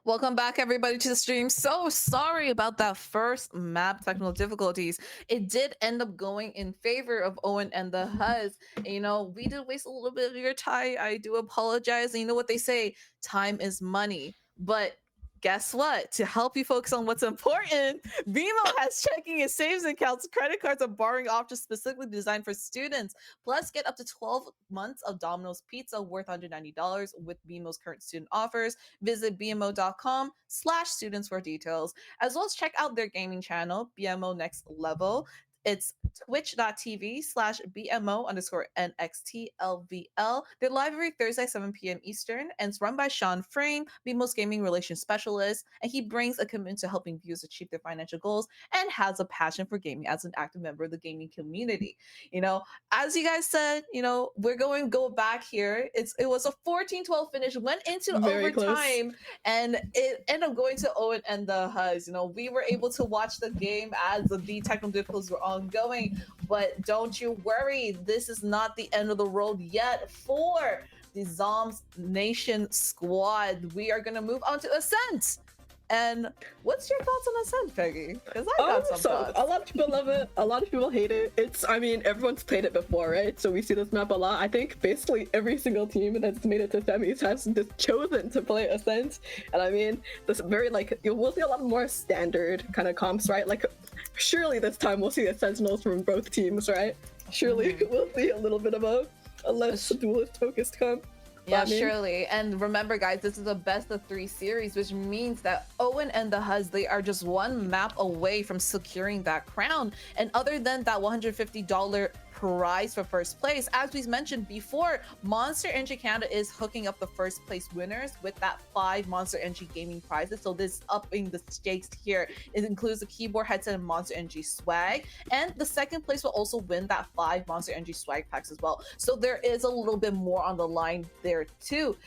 Welcome back, everybody, to the stream. So sorry about that first map technical difficulties. It did end up going in favor of Owen and the Huzz. And, we did waste a little bit of your time. I do apologize. And you know what they say, time is money. But guess what? To help you focus on what's important, BMO has checking and savings accounts, credit cards, and borrowing options specifically designed for students. Plus, get up to 12 months of Domino's Pizza worth $190 with BMO's current student offers. Visit bmo.com/students for details, as well as check out their gaming channel, BMO Next Level. It's twitch.tv/BMO_NXTLVL. They're live every Thursday, 7 p.m. Eastern, and it's run by Sean Frame, BMO's gaming relations specialist, and he brings a commitment to helping viewers achieve their financial goals and has a passion for gaming as an active member of the gaming community. As you guys said, we're going to go back here. It was a 14-12 finish, went into Very overtime, close. and it ended up going to Owen and the Huzz. We were able to watch the game as the technical difficulties were ongoing, but don't you worry, this is not the end of the road yet for the ZOMBS Nation squad. We are going to move on to Ascent. And what's your thoughts on Ascent, Peggy? Because I got some thoughts. A lot of people love it, a lot of people hate it. Everyone's played it before, right? So we see this map a lot. I think basically every single team that's made it to semis has just chosen to play Ascent. And this very, we'll see a lot more standard kind of comps, right? Surely this time we'll see the Sentinels from both teams, right? Surely we'll see a little bit of a less duelist focused comp. Yeah, surely. And remember, guys, this is a best of 3 series, which means that Owen and the Huzz, they are just one map away from securing that crown. And other than that $150 prize for first place, as we mentioned before, Monster Energy Canada is hooking up the first place winners with that 5 Monster Energy gaming prizes. So this upping the stakes here. It includes the keyboard, headset, and Monster Energy swag. And the second place will also win that 5 Monster Energy swag packs as well. So there is a little bit more on the line there too,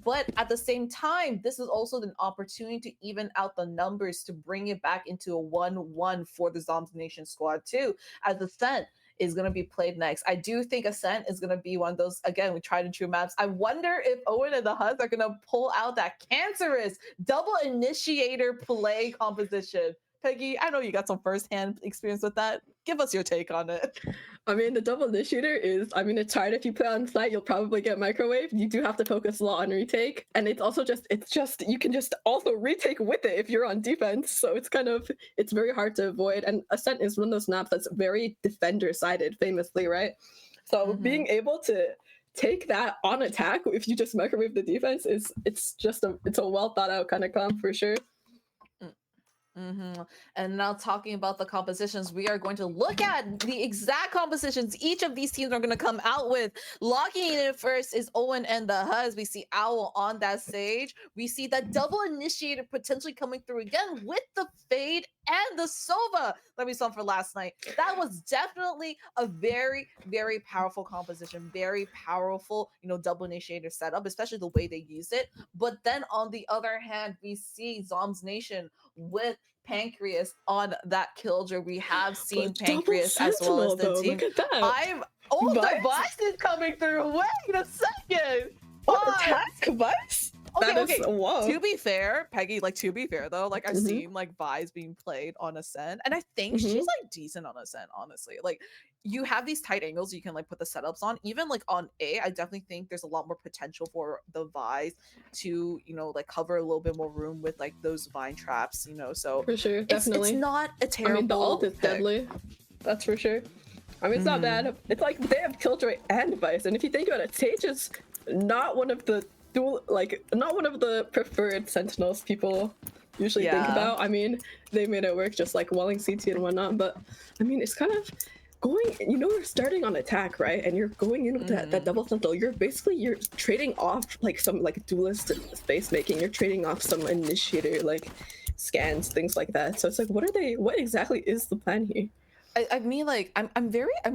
but at the same time, this is also an opportunity to even out the numbers to bring it back into a 1-1 for the ZOMBS Nation squad too, as Ascent is going to be played next. I do think Ascent is going to be one of those, again, we tried and true maps. I wonder if Owen and the Huzz are going to pull out that cancerous double initiator play composition. Peggy, I know you got some firsthand experience with that. Give us your take on it. The double initiator is, it's hard. If you play on site, you'll probably get microwave. You do have to focus a lot on retake. And it's also you can just also retake with it if you're on defense. So it's very hard to avoid. And Ascent is one of those maps that's very defender-sided, famously, right? So being able to take that on attack, if you just microwave the defense, it's a well thought out kind of comp for sure. And now talking about the compositions, we are going to look at the exact compositions each of these teams are going to come out with. Locking in first is Owen and the Huzz. We see Owl on that stage. We see that double initiator potentially coming through again with the Fade and the Sova that we saw for last night. That was definitely a very, very powerful composition. Very powerful, double initiator setup, especially the way they use it. But then on the other hand, we see ZOMBS Nation with Pancreas on that killjoy. We have seen Pancreas as well as the team. Look at that. The Vice is coming through. Wait a second. What attack Vice? Okay. Whoa. To be fair, Peggy, to be fair though, I've seen Vi's being played on Ascent, and I think she's decent on Ascent, honestly. You have these tight angles you can put the setups on. Even on A, I definitely think there's a lot more potential for the Vi's to, cover a little bit more room with those vine traps, so for sure, definitely. It's not a terrible the ult is deadly. That's for sure. It's not bad. It's they have Killjoy and Vice, and if you think about it, Sage is not one of the preferred Sentinels people usually think about. They made it work just Welling CT and whatnot, but it's kind of going, you're starting on attack, right? And you're going in with that double Sentinel. You're trading off some duelist space making. You're trading off some initiator scans, things like that. So it's what exactly is the plan here? I mean, like, I'm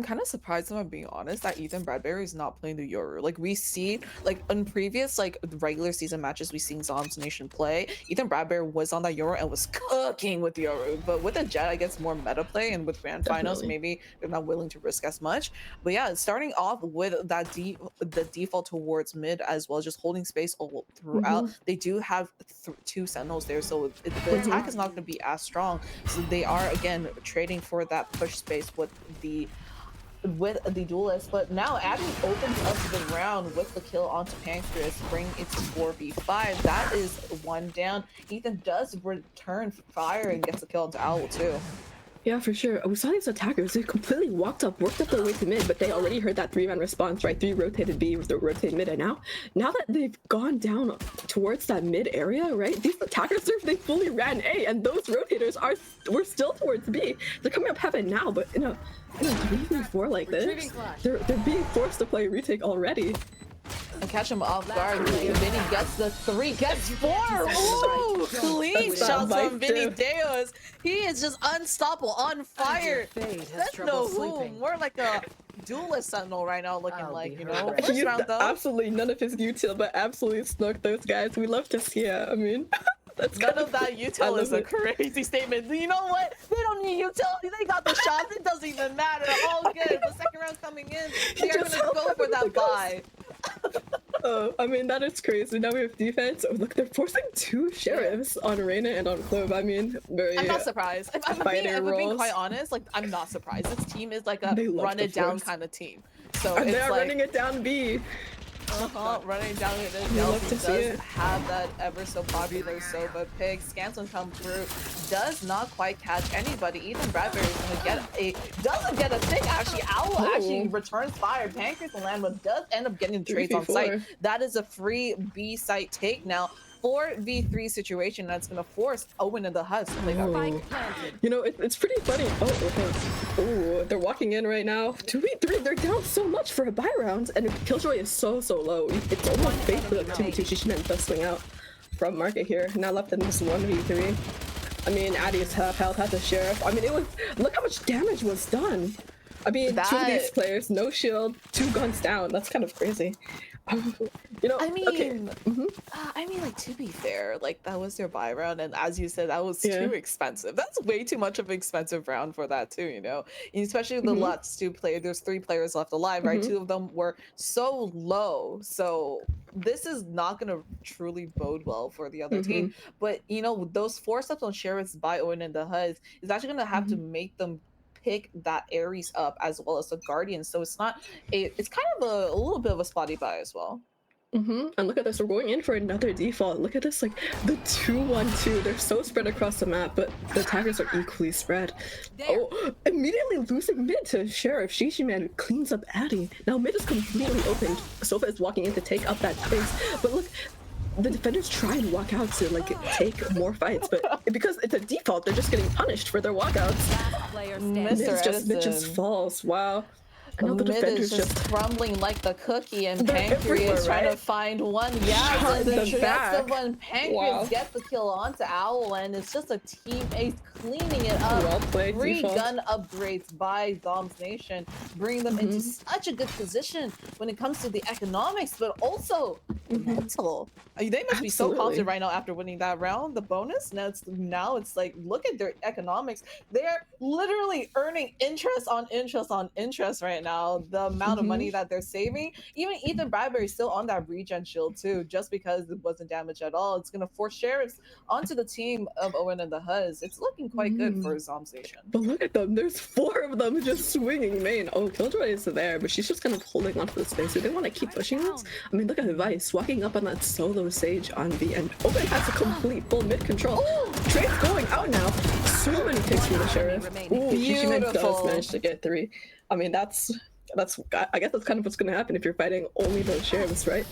kind of surprised, if I'm being honest, that Ethan Bradbury is not playing the Yoru. Like, we see, like, in previous, like, regular season matches we've seen ZOMBS Nation play, Ethan Bradbury was on that Yoru and was cooking with Yoru. But with the Jet, I guess more meta play, and with grand finals, Definitely. maybe they're not willing to risk as much. But yeah, starting off with that the default towards mid as well, just holding space all throughout. They do have two Sentinels there, so the attack is not going to be as strong. So they are again trading for that push space with the duelist. But now Abby opens up the round with the kill onto Pancreas, bringing it to 4v5. That is one down. Ethan does return fire and gets a kill onto Owl too. Yeah, for sure. We saw these attackers, they completely worked up their way to mid, but they already heard that 3-man response, right? 3 rotated B, rotated mid, and now that they've gone down towards that mid area, right? These attackers, they fully ran A, and those rotators were still towards B. They're coming up heaven now, but in a 3v4 like this, they're being forced to play retake already. And catch him off guard. Vinny gets the 3, gets 4. Ooh, clean shots from Vinny Deos. He is just unstoppable, on fire. Sentinel, more like a duelist Sentinel right now, looking like, you know. First round though. Absolutely none of his util, but absolutely snuck those guys. We love to see it. I mean, that's none of that util is a crazy statement. You know what? They don't need utility. They got the shots. It doesn't even matter. All good. The second round coming in, they are gonna go for that buy. Oh, I mean, that is crazy. Now we have defense. Oh, look, they're forcing 2 sheriffs on Reyna and on Clove. I mean, I'm not surprised. If I'm being quite honest, like, I'm not surprised. This team is like a run it down kind of team. So and it's they're like, running it down B. Running down it. Does have that ever so popular Soba pig. Scanson come through, does not quite catch anybody. Ethan Bradbury is gonna doesn't get a thing actually. Owl actually returns fire. Pancreas and Land, but does end up getting trades on site. That is a free B site take now. 4v3 situation that's gonna force Owen and the Huzz to play that fight. You know, it's pretty funny. Oh, they're walking in right now. 2v3, they're down so much for a buy round, and Killjoy is so low. It's almost fake for the 2v2. She shouldn't just swing out from market here. Now left in this 1v3. I mean, Addy is half health, has a sheriff. I mean, look how much damage was done. I mean, 2 of these players, no shield, 2 guns down. That's kind of crazy. You know, I mean, I mean, like, to be fair, like, that was their buy round, and as you said, that was too expensive. That's way too much of an expensive round for that too, you know, and especially the last 2 players. There's 3 players left alive, right? 2 of them were so low, so this is not gonna truly bode well for the other team. But you know, those 4 steps on sheriffs by Owen and the Huzz is actually gonna have to make them pick that Ares up as well as the Guardian, so it's not it's kind of a little bit of a spotty buy as well. And look at this, we're going in for another default. Look at this, like the 2-1-2. They're so spread across the map, but the attackers are equally spread. Oh, immediately losing mid to Sheriff. Shishiman cleans up Addy. Now mid is completely open. Sofa is walking in to take up that space, but look, the defenders try and walk out to like take more fights, but because it's a default, they're just getting punished for their walkouts. Mid just falls. Wow. I know the defenders just crumbling like the cookie, and Pancreas trying to find one. Yeah, that's the one. Pancreas gets the kill onto Owl, and it's just a team ace cleaning it up. Well played, 3 gun upgrades by ZOMBS Nation, bringing them into such a good position when it comes to the economics, but also mental. They must be so confident right now after winning that round. The bonus now it's like, look at their economics. They're literally earning interest on interest on interest right now. The amount of money that they're saving. Even Ethan Bradbury is still on that regen shield too, just because it wasn't damaged at all. It's gonna force sheriffs onto the team of Owen and the Huzz. It's looking quite good for ZOMBS Nation. But look at them, there's 4 of them just swinging main. Oh, Killjoy is there, but she's just kind of holding on to the space. Do they want to keep pushing this? I mean, look at Vice walking up on that solo Sage on B, and Owen has a complete full mid control. Trade's going out now. So many picks from the sheriff. Ooh, Shishiman does manage to get 3. I mean, I guess that's kind of what's going to happen if you're fighting only those sheriffs, right?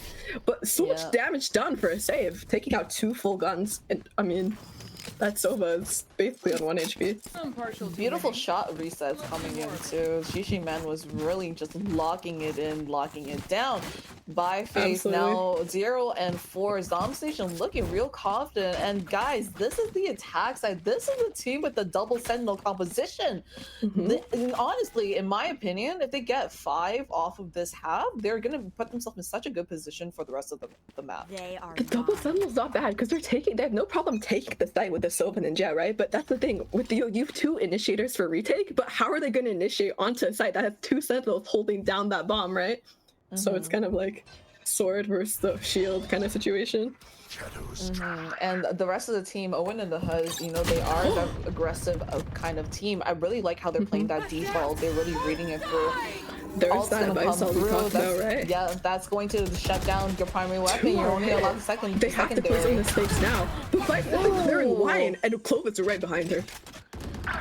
But so much damage done for a save, taking out 2 full guns, and I mean, That Sova is basically on 1 HP. I'm partial to Beautiful winning. shot resets coming in too. Shishi Man was really just locking it in, locking it down. By phase now 0 and 4. ZOMBS Nation looking real confident. And guys, this is the attack side. This is the team with the double sentinel composition. And honestly, in my opinion, if they get 5 off of this half, they're gonna put themselves in such a good position for the rest of the map. They are The double sentinel's not bad because they have no problem taking the site with the Sylvan and Jet, right? But that's the thing with you have 2 initiators for retake, but how are they going to initiate onto a site that has 2 sentinels holding down that bomb, right? So it's kind of like sword versus the shield kind of situation. And the rest of the team, Owen and the Huzz, you know, they are that aggressive kind of team. I really like how they're playing that default. They're really reading it through. There's that advice all we talked about, right? Yeah, that's going to shut down your primary weapon. You're only allowed second. They have to close in the space now. But by they're in wine, and Clovis are right behind her.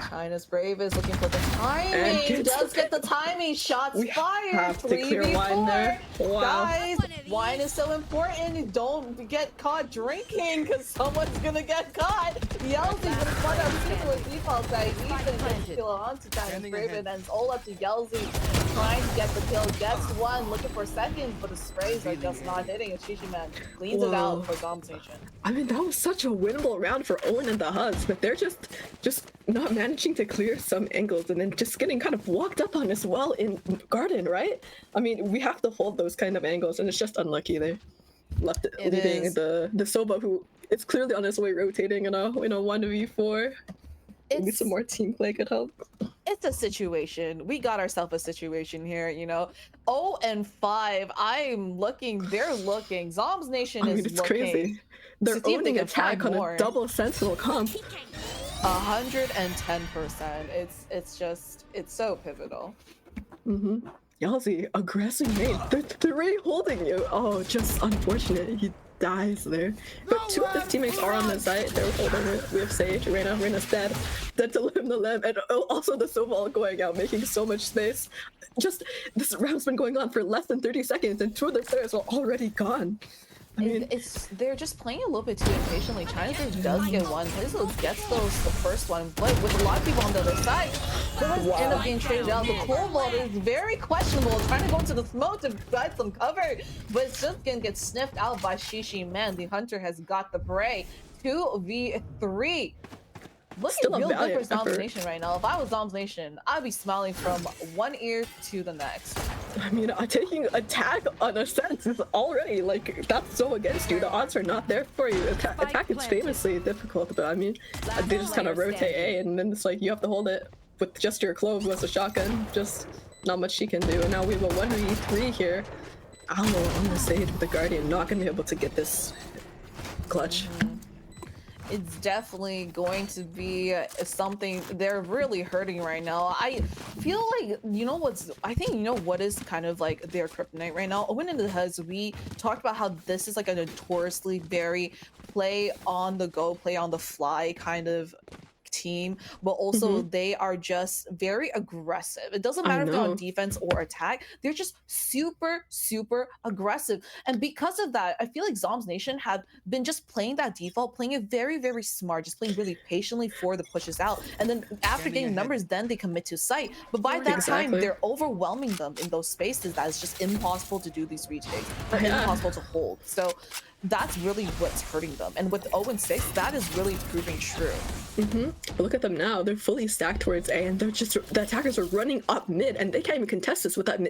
China's Brave is looking for the timing. Does get the timing. Shots fired. Have to clear wine there. Wow. Guys, wine is so important. Don't get caught drinking because someone's gonna get caught. Yelzy's gonna find out super default side. He's gonna get the kill onto China's Brave, and then it's all up to Yelzy trying to get the kill. Gets one, looking for seconds, but the sprays are just not hitting. And Shishi Man cleans it out for ZOMBS Nation. I mean, that was such a winnable round for Owen and the Huzz, but they're just not managing to clear some angles and then just getting kind of walked up on as well in Garden, right? I mean, we have to hold those kind of angles, and it's just unlucky they left leaving the Soba, who is clearly on his way rotating in a 1v4. Maybe some more team play could help. It's a situation. We got ourselves a situation here, you know. 0 and 5. They're looking. ZOMBS Nation is it's looking. Crazy. They're owning attack on a double sentinel comp. 110%. It's so pivotal. Yelzy, aggressive mate. They're 3 holding you. Oh, just unfortunate. He dies there. But 2 of his teammates are on the site. They're holding it. We have Sage, Reina's dead. Dead to limb the limb. And also the Sobal going out, making so much space. Just, this round's been going on for less than 30 seconds, and 2 of their players are already gone. I mean, they're just playing a little bit too impatiently. China does get one. Huzz gets the first one, but with a lot of people on the other side, those end up being traded out. The Cobalt is very questionable, trying to go into the smoke to provide some cover, but it's just gonna get sniffed out by Shishi Man. The Hunter has got the prey. 2v3. Looking real good for ZOMBS Nation right now. If I was ZOMBS Nation, I'd be smiling from one ear to the next. I mean, taking attack on a sense is already, like, that's so against you. The odds are not there for you. Attack is famously difficult, but I mean, they just kind of rotate A, and then it's like, you have to hold it with just your Clove with a shotgun. Just not much she can do. And now we have a 1v3 here. Aloe on the stage with the Guardian, not going to be able to get this clutch. It's definitely going to be something they're really hurting right now. I feel like, I think what is kind of like their kryptonite right now. Owen and the Huzz, we talked about how this is like a notoriously very play on the go, play on the fly kind of team, but also they are just very aggressive. It doesn't matter if they're on defense or attack, they're just super aggressive. And because of that, I feel like ZOMBS Nation have been just playing that default, playing it very smart, just playing really patiently for the pushes out, and then after getting numbers, then they commit to sight. But by that time, they're overwhelming them in those spaces that it's just impossible to do these retakes, or impossible to hold. So that's really what's hurting them. And with 0-6, that is really proving true. But look at them now. They're fully stacked towards A, and they're just, the attackers are running up mid, and they can't even contest this with that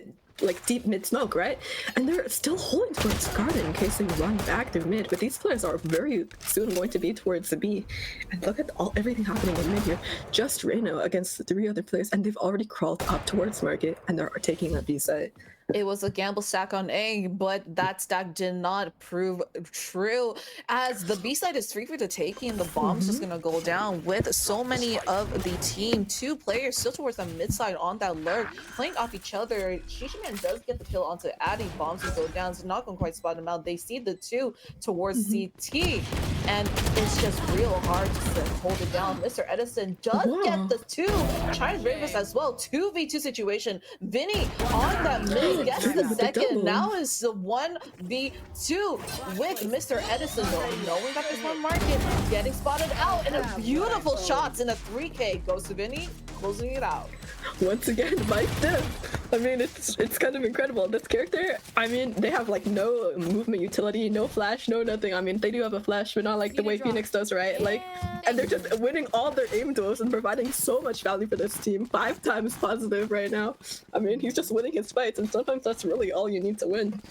deep mid smoke, right? And they're still holding towards Garden in case they run back through mid. But these players are very soon going to be towards the B. And look at everything happening in mid here. Just Reino against the 3 other players, and they've already crawled up towards Market, and they're taking that B side. It was a gamble stack on A, but that stack did not prove true, as the B side is free for the taking, and the bomb's just gonna go down with so many of the team. 2 players still towards the mid side on that lurk, playing off each other. Shishi Superman does get the kill onto Addy. Bombs will go down. So not going to quite spot him out. They see the 2 towards CT, and it's just real hard to hold it down. Mr. Edison does get the 2. China's bravest as well. 2v2 situation. Vinny on that mid gets the second. Now is the 1v2 with Mr. Edison though, knowing that there's one market, getting spotted out, and a beautiful shots in a 3K goes to Vinny, closing it out. Once again, Mike Diff. I mean, it's kind of incredible. This character, I mean, they have like no movement utility, no flash, no nothing. I mean, they do have a flash, but not like the way Phoenix does, right? Like, and they're just winning all their aim duels and providing so much value for this team. 5 times positive right now. I mean, he's just winning his fights, and sometimes that's really all you need to win.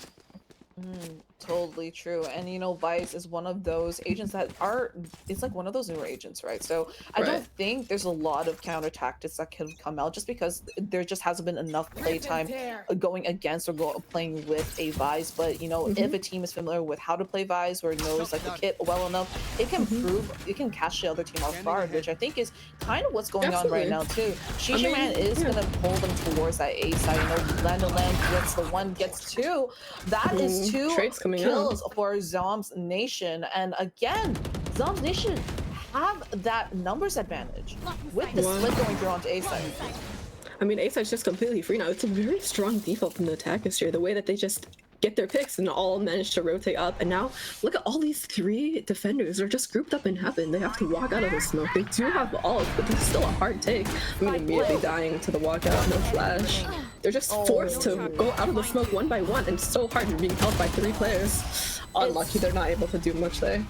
Totally true. And you know, Vice is one of those agents that are, it's like one of those newer agents, right? So I don't think there's a lot of counter tactics that can come out just because there just hasn't been enough playtime going against or playing with a Vice. But you know, if a team is familiar with how to play Vice or knows like the kit well enough, it can it can catch the other team off guard, which I think is kind of what's going on right now too. Man is gonna pull them towards that A side. You know, Land gets the 1, gets 2. That is 2 kills for ZOMBS Nation. And again, ZOMBS Nation have that numbers advantage with the split going through onto A side. I mean, A side's just completely free now. It's a very strong default from the attackers here. The way that they just get their picks and all manage to rotate up. And now look at all these 3 defenders. They're just grouped up in heaven. They have to walk out of the smoke. They do have ult, but it's still a hard take. I mean, immediately dying to the walkout, no flash. They're just forced to go out of the smoke 1 by 1, and it's so hard being held by 3 players. Unlucky they're not able to do much there.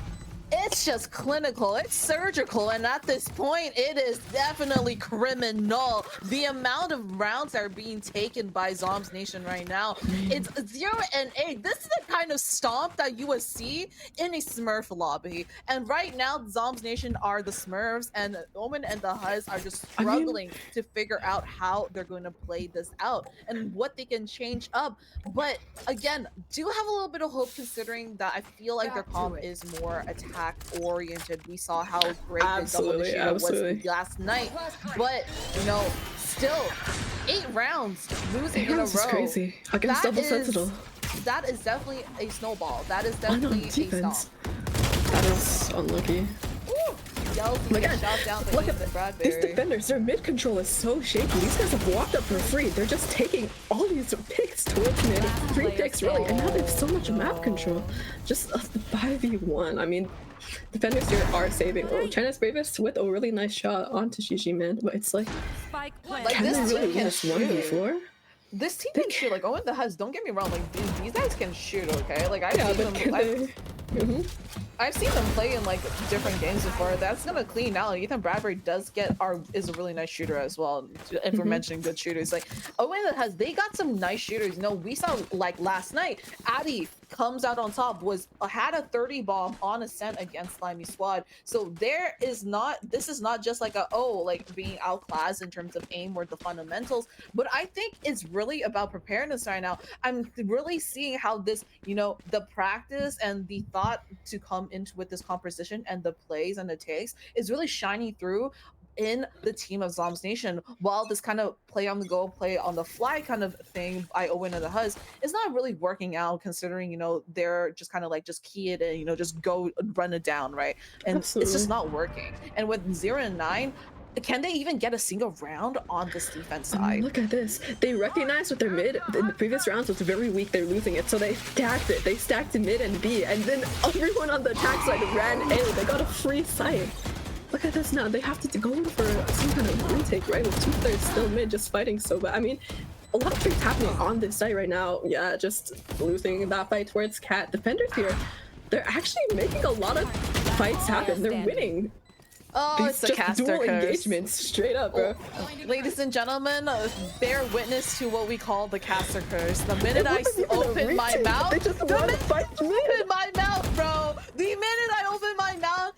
It's just clinical, it's surgical, and at this point, it is definitely criminal. The amount of rounds that are being taken by ZOMBS Nation right now, it's 0 and 8. This is the kind of stomp that you would see in a Smurf lobby. And right now, ZOMBS Nation are the Smurfs, and Owen and the Huzz are just struggling to figure out how they're going to play this out and what they can change up. But again, do have a little bit of hope considering that I feel like their comp is more attack oriented. We saw how great the double initiative was last night, but you know, still 8 rounds losing in a row. Is crazy against double sentinel. That is definitely a snowball. That is definitely a stomp. That is unlucky. Again, look at these defenders. Their mid control is so shaky. These guys have walked up for free. They're just taking all these picks towards mid. 3 picks really, and now they have so much map control. Just a 5v1. I mean, defenders here are saving. Oh, China's bravest with a really nice shot onto Gigi, man. But it's like can they really win this 1v4? This team can shoot. Like Owen the Huzz, don't get me wrong. Like these guys can shoot. Okay, like I've seen them play in like different games before. That's gonna clean out. Ethan Bradbury is a really nice shooter as well. If we're mentioning good shooters, like Owen they got some nice shooters. You know, we saw like last night, Addy comes out on top, had a 30 bomb on Ascent against Slimy Squad. So this is not just like being outclassed in terms of aim or the fundamentals, but I think it's really about preparedness right now. I'm really seeing how this, you know, the practice and the thought to come into with this composition and the plays and the takes is really shining through in the team of ZOMBS Nation, while this kind of play on the go, play on the fly kind of thing by Owen and the Huzz is not really working out, considering, you know, they're just kind of like just key it and, you know, just go run it down, right? And it's just not working. And with 0 and 9, can they even get a single round on this defense side? Look at this. They recognized with their mid in the previous rounds was very weak. They're losing it, so they stacked it. They stacked mid and B, and then everyone on the attack side ran A. They got a free site. Look at this now. They have to go in for some kind of retake, right? With 2/3 still mid, just fighting so bad. I mean, a lot of things happening on this site right now. Yeah, just losing that fight towards Cat. Defenders here, they're actually making a lot of fights happen. They're winning. Oh, it's a caster dual curse. engagements, straight up, bro. Ladies and gentlemen, bear witness to what we call the caster curse. The minute I open my mouth, bro, The minute I open my mouth,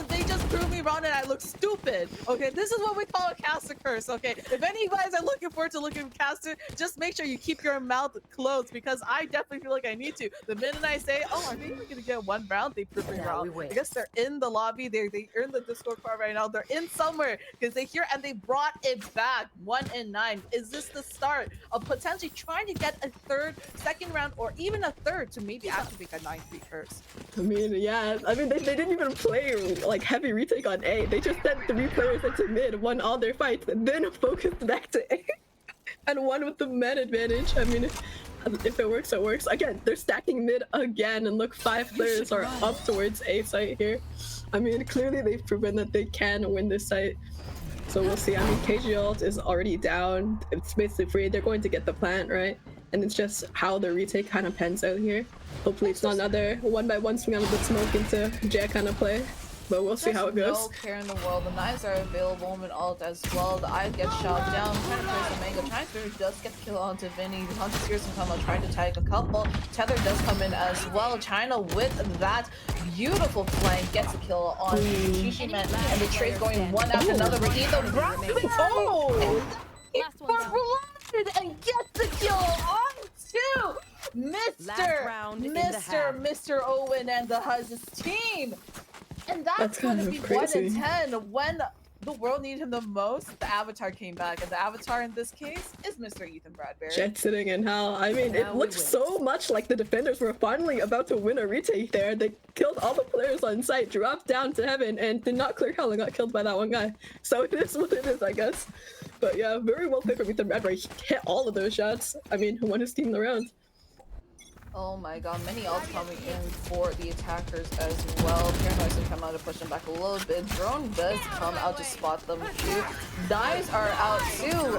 they just proved me wrong and I look stupid. Okay, this is what we call a caster curse. Okay, if any of you guys are looking forward to looking at caster, just make sure you keep your mouth closed because I definitely feel like I need to. The minute I say, oh, are they even gonna get one round? They prove me wrong. I guess they're in the lobby. They're in the Discord card right now. They're in somewhere because they hear and they brought it back. 1-9. Is this the start of potentially trying to get a second round, or even a third to maybe activate a 9-3 curse? I mean, yeah. I mean, they didn't even play like heavy retake on A. They just sent 3 players into mid, won all their fights, then focused back to A, and won with the man advantage. I mean, if it works, it works. Again, they're stacking mid again, and look, 5 players are up towards A site here. I mean, clearly they've proven that they can win this site. So we'll see. I mean, KG ult is already down. It's basically free. They're going to get the plant, right? And it's just how the retake kind of pans out here. Hopefully it's not another 1-by-1 swing out of the smoke into Jet kind of play. But we'll see how it goes. No care in the world. The knives are available in ult as well. The eye gets shot down. Trying to place the mango. Trying to does get the kill onto Vinny. The Hunter Spears can come out trying to tag a couple. Tether does come in as well. China with that beautiful flank gets a kill on Shishiman. And the trade's going one after another. But either and gets the kill on two. Mr. Owen and the Huzz's team. And that's going to be crazy. 1-10 when the world needed him the most. The Avatar came back, and the Avatar in this case is Mr. Ethan Bradbury. Jet sitting in hell. I mean, it looked so much like the defenders were finally about to win a retake there. They killed all the players on site, dropped down to heaven, and did not clear hell and got killed by that one guy. So it is what it is, I guess. But yeah, very well played from Ethan Bradbury. He hit all of those shots. I mean, who won his team the round? Oh my god, many ults coming in for the attackers as well. Paranoid's gonna come out to push them back a little bit. Drone does come out to spot them too. Knives are out too.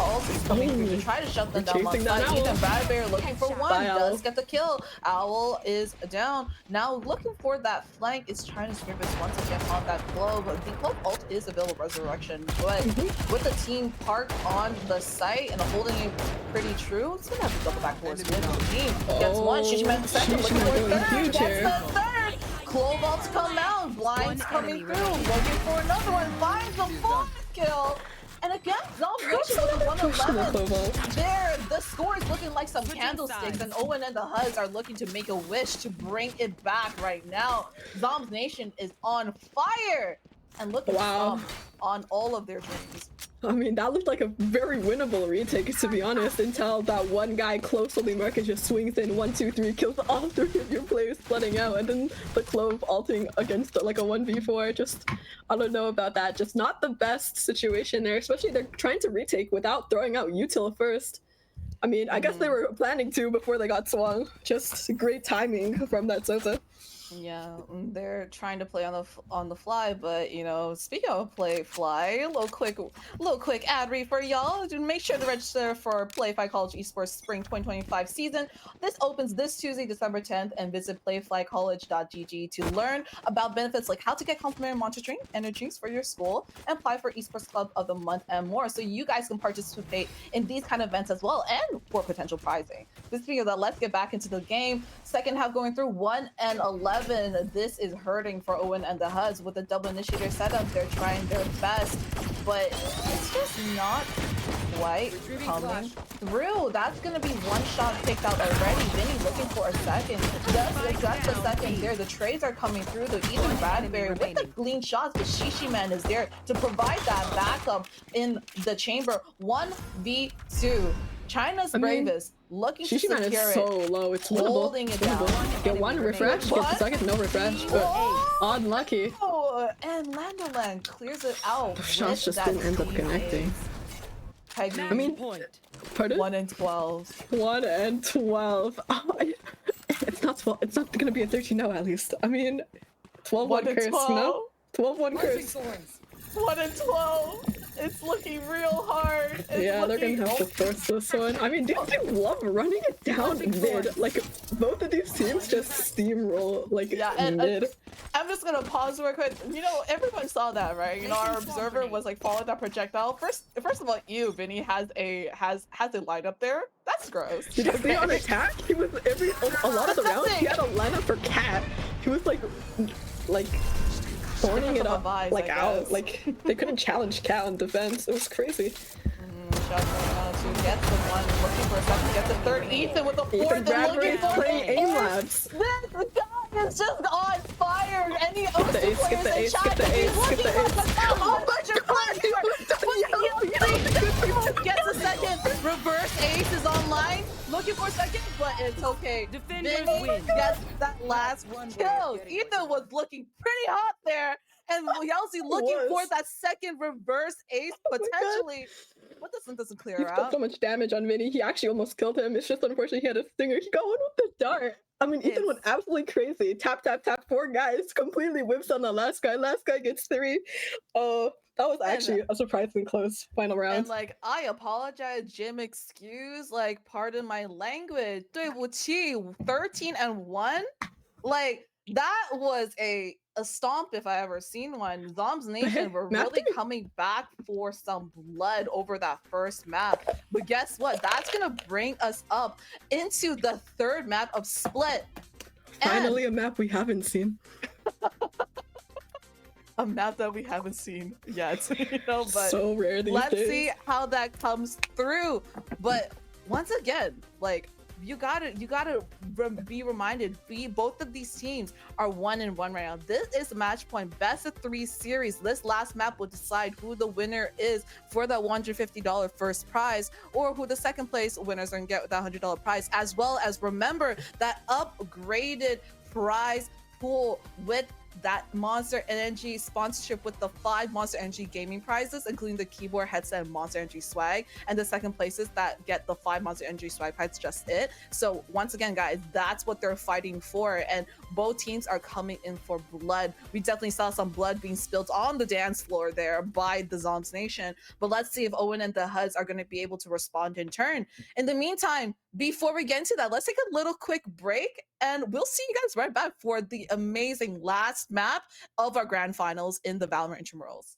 Ult is coming through to try to shut them down. Ethan Bradbury looking for one. Does get the kill. Owl is down. Now looking for that flank is trying to scrimmage once again on that Clove. The Clove ult is available Resurrection, but with the team parked on the site and holding it pretty true, it's gonna have to double back towards mid team. Gets one, Shishiman the second, looking for a third, gets the third! Clove ults come out, Blinds coming through, looking for another one, finds the fourth kill! And again, ZOMBS Nation with a 111. There, the score is looking like some candlesticks, and Owen and the Huzz are looking to make a wish to bring it back right now. ZOMBS Nation is on fire! And look at on all of their dreams. I mean, that looked like a very winnable retake, to be honest, until that one guy closely market just swings in 1, 2, 3, kills all 3 of your players flooding out, and then the Clove ulting against like a 1v4. Just, I don't know about that. Just not the best situation there, especially they're trying to retake without throwing out util first. I mean, I guess they were planning to before they got swung. Just great timing from that Sosa. Yeah, they're trying to play on the fly, but you know, speaking of play fly, a little quick ad read for y'all. Make sure to register for Playfly College Esports Spring 2025 season. This opens this Tuesday, December 10th, and visit playflycollege.gg to learn about benefits like how to get complimentary monster drink energies for your school and apply for Esports Club of the Month and more, so you guys can participate in these kind of events as well and for potential prizing. Speaking of that, let's get back into the game. Second half going through 1-11. This is hurting for Owen and the Huzz with the double initiator setup. They're trying their best, but it's just not quite coming through. That's gonna be one shot picked out already. Vinny looking for a second. That's the second there. The trades are coming through. The Ethan Bradbury with the clean shots, but Shishiman is there to provide that backup in the chamber. 1v2. China's bravest. Looking to secure it. Is so low. It's holding it down. Get one refresh. Get the second. No refresh. But unlucky. Oh, and Landoland clears it out. The shots just didn't end up connecting. I mean, pardon? 1-12. 1-12. Oh, it's not 12. It's not gonna be a 13-0 at least. I mean, 12-1 curse. No. 12-1 curse. 1-12. It's looking real hard. Yeah, they're gonna have to force this one. I mean, dude, they love running it down mid. Like, both of these teams just steamroll, like, mid. I'm just gonna pause real quick. You know, everyone saw that, right? You know, our observer was like following that projectile. First of all, Vinny has a line up there. That's gross. Did you see on attack? He was a lot of the rounds he had a lineup for Cat. he was like thorning it up vibes, like I out. guess. Like they couldn't challenge Cat in defense. It was crazy. Shot going on to gets the one, looking for a second, gets the third. Ethan with the fourth, Ethan and looking for playing the aim ace. labs. This guy is just on fire. Any OC the ace, players the in ace, chat, get the he's ace, looking get the for ace. Patel. Oh my Budget God, he was done. gets a second. Reverse ace is online. Looking for a second, but it's okay. Defenders Vinny win. gets that last kill. Ethan was looking pretty hot there. And Yelsey looking for that second reverse ace potentially. What doesn't clear He's out? got so much damage on Vinny. He actually almost killed him. It's just unfortunate he had a stinger. He got one with the dart. I mean, Ethan went absolutely crazy. Tap, tap, tap. 4 guys completely whips on the last guy. Last guy gets 3. Oh, that was actually a surprisingly close final round. And like, I apologize, Jim. Excuse, like, pardon my language. 对不起, 13-1. Like, that was a stomp if I ever seen one. ZOMBS Nation were really coming back for some blood over that first map. But guess what? That's gonna bring us up into the third map of Split. Finally, a map we haven't seen. A map that we haven't seen yet, you know, but so rare these let's days. see how that comes through. But once again, like, you gotta be reminded, both of these teams are 1-1 right now. This is match point best of 3 series. This last map will decide who the winner is for that $150 first prize, or who the second place winners are gonna get with that $100 prize, as well as remember that upgraded prize pool with that Monster Energy sponsorship with the 5 Monster Energy gaming prizes, including the keyboard, headset, and Monster Energy swag. And the second places that get the 5 Monster Energy swag packs, just it. So once again, guys, that's what they're fighting for. And both teams are coming in for blood. We definitely saw some blood being spilled on the dance floor there by the ZOMBS Nation. But let's see if Owen and the Huzz are going to be able to respond in turn. In the meantime, before we get into that, let's take a little quick break, and we'll see you guys right back for the amazing last map of our grand finals in the Valorant Intramurals.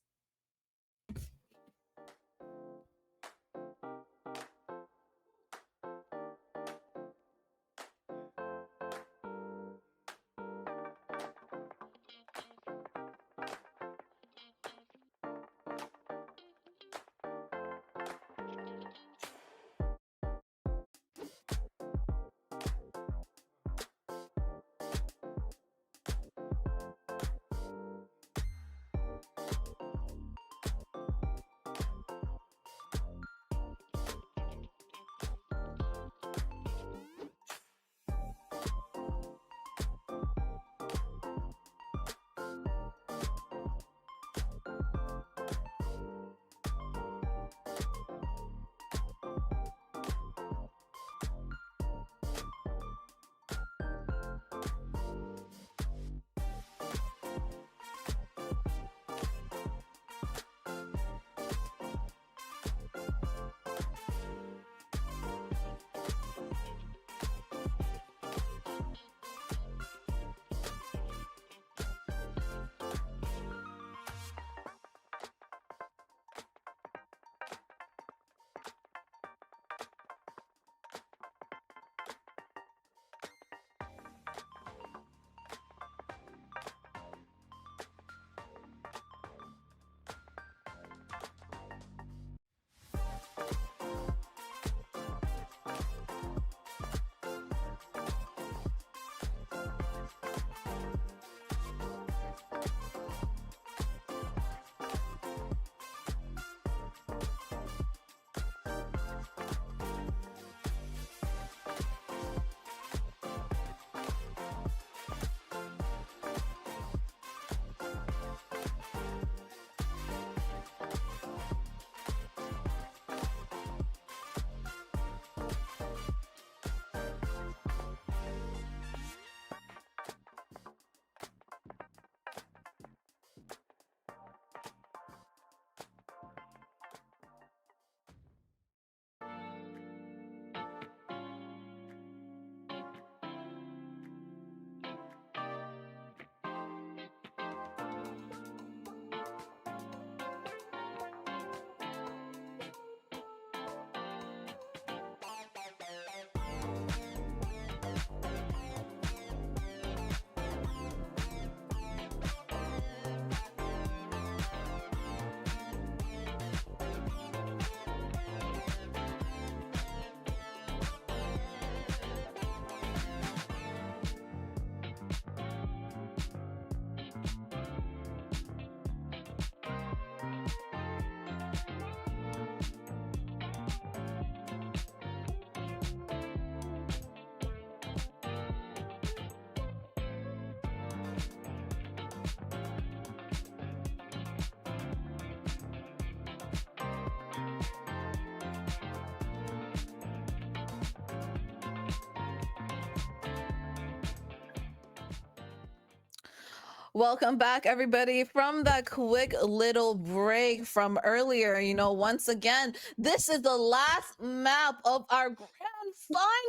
Welcome back, everybody, from that quick little break from earlier. Once again, this is the last map of our grand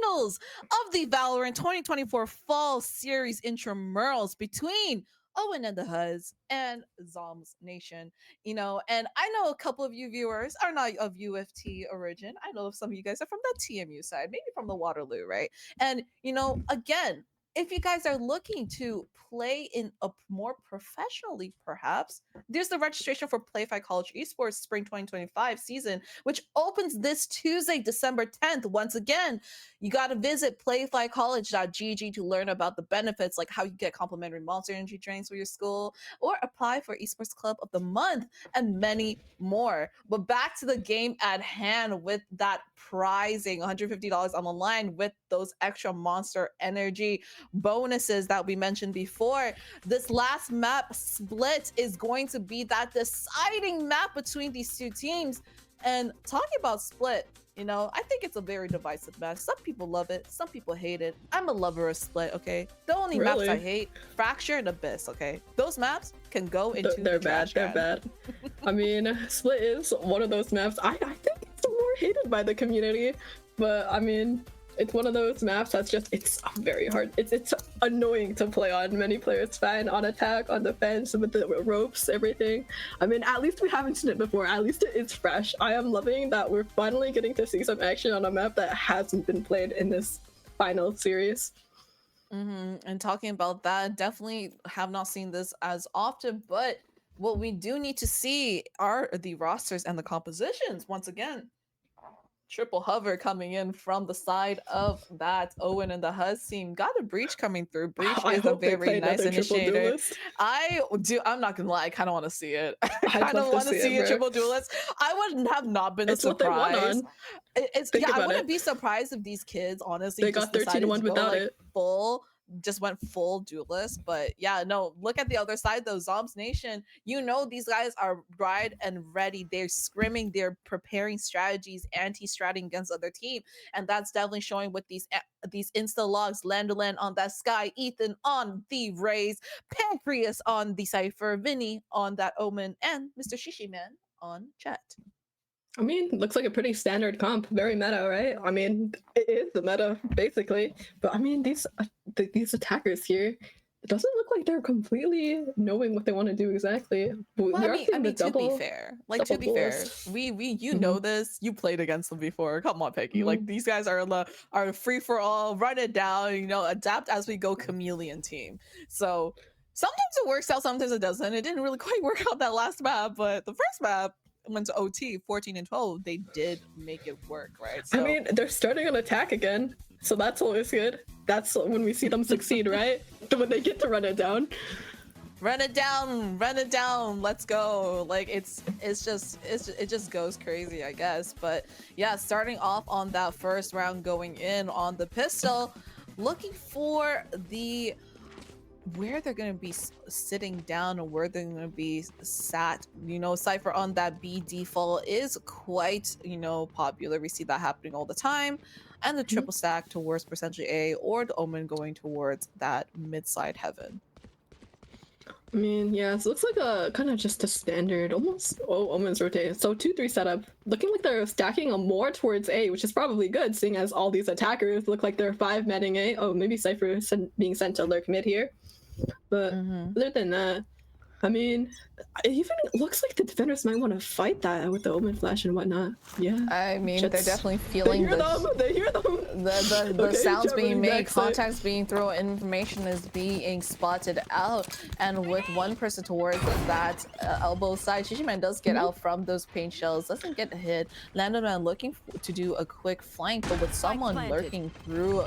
finals of the Valorant 2024 Fall Series Intramurals between Owen and the Huzz and ZOMBS Nation. And I know a couple of you viewers are not of UFT origin. I know some of you guys are from the TMU side, maybe from the Waterloo, right? And, again, if you guys are looking to play in a more professionally, perhaps, there's the registration for PlayFi College Esports Spring 2025 season, which opens this Tuesday, December 10th. Once again, you got to visit playficollege.gg to learn about the benefits, like how you get complimentary Monster Energy drinks for your school, or apply for Esports Club of the Month, and many more. But back to the game at hand with that prizing $150 on the line with those extra Monster Energy bonuses that we mentioned before. This last map split is going to be that deciding map between these two teams. And talking about split, I think it's a very divisive match. Some people love it, some people hate it. I'm a lover of split, okay? The only maps I hate, Fracture and Abyss, okay? Those maps can go into they're the bad. They're bad. I mean, split is one of those maps. I think it's more hated by the community, but I mean, it's one of those maps that's just, it's very hard. It's annoying to play on. Many players find on attack, on defense, with the ropes, everything. I mean, at least we haven't seen it before. At least it is fresh. I am loving that we're finally getting to see some action on a map that hasn't been played in this final series. And talking about that, definitely have not seen this as often, but what we do need to see are the rosters and the compositions. Once again, triple hover coming in from the side of that Owen and the Huzz team. Got a Breach coming through. Breach is a very nice initiator. I'm not gonna lie, I kind of want to see it. I kind of want to see a triple duelist. I would have not been surprised. I wouldn't be surprised if these kids honestly they got 13-1 without it. Just went full duelist. But yeah, no, look at the other side though. ZOMBS Nation, these guys are right and ready. They're scrimming, they're preparing strategies, anti-stratting against other team, and that's definitely showing with these insta logs. Landolan on that Sky, Ethan on the Rays, Pancreas on the Cypher, Vinny on that Omen, and Mr. Shishi Man on Jet. I mean, looks like a pretty standard comp, very meta, right? I mean, it is the meta, basically. But I mean, these attackers here, it doesn't look like they're completely knowing what they want to do exactly. Well, I mean, to be fair, you know this, you played against them before. Come on, Peggy. Like, these guys are free for all, run it down, adapt as we go chameleon team. So sometimes it works out, sometimes it doesn't. It didn't really quite work out that last map, but the first map went to OT 14 and 12, they did make it work, right? So, I mean, they're starting an attack again, so that's always good. That's when we see them succeed, right? When they get to run it down. Run it down, let's go. Like, it just goes crazy, I guess. But yeah, starting off on that first round, going in on the pistol, looking for where they're going to be sitting down and where they're going to be sat. Cypher on that B default is quite, popular. We see that happening all the time. And the triple stack towards potentially A, or the Omen going towards that mid-side heaven. I mean, yeah, it looks like a kind of just a standard, almost Omen's rotate. So 2-3 setup, looking like they're stacking more towards A, which is probably good, seeing as all these attackers look like they're 5-medding A. Oh, maybe Cypher being sent to lurk mid here. But other than that, I mean, it even looks like the defenders might want to fight that with the Omen flash and whatnot. Yeah. I mean, they're definitely feeling They hear them. The sounds being made, contacts being thrown, information is being spotted out, and with one person towards that elbow side, Shishiman does get out from those paint shells, doesn't get hit. Landoman looking to do a quick flank, but with someone lurking through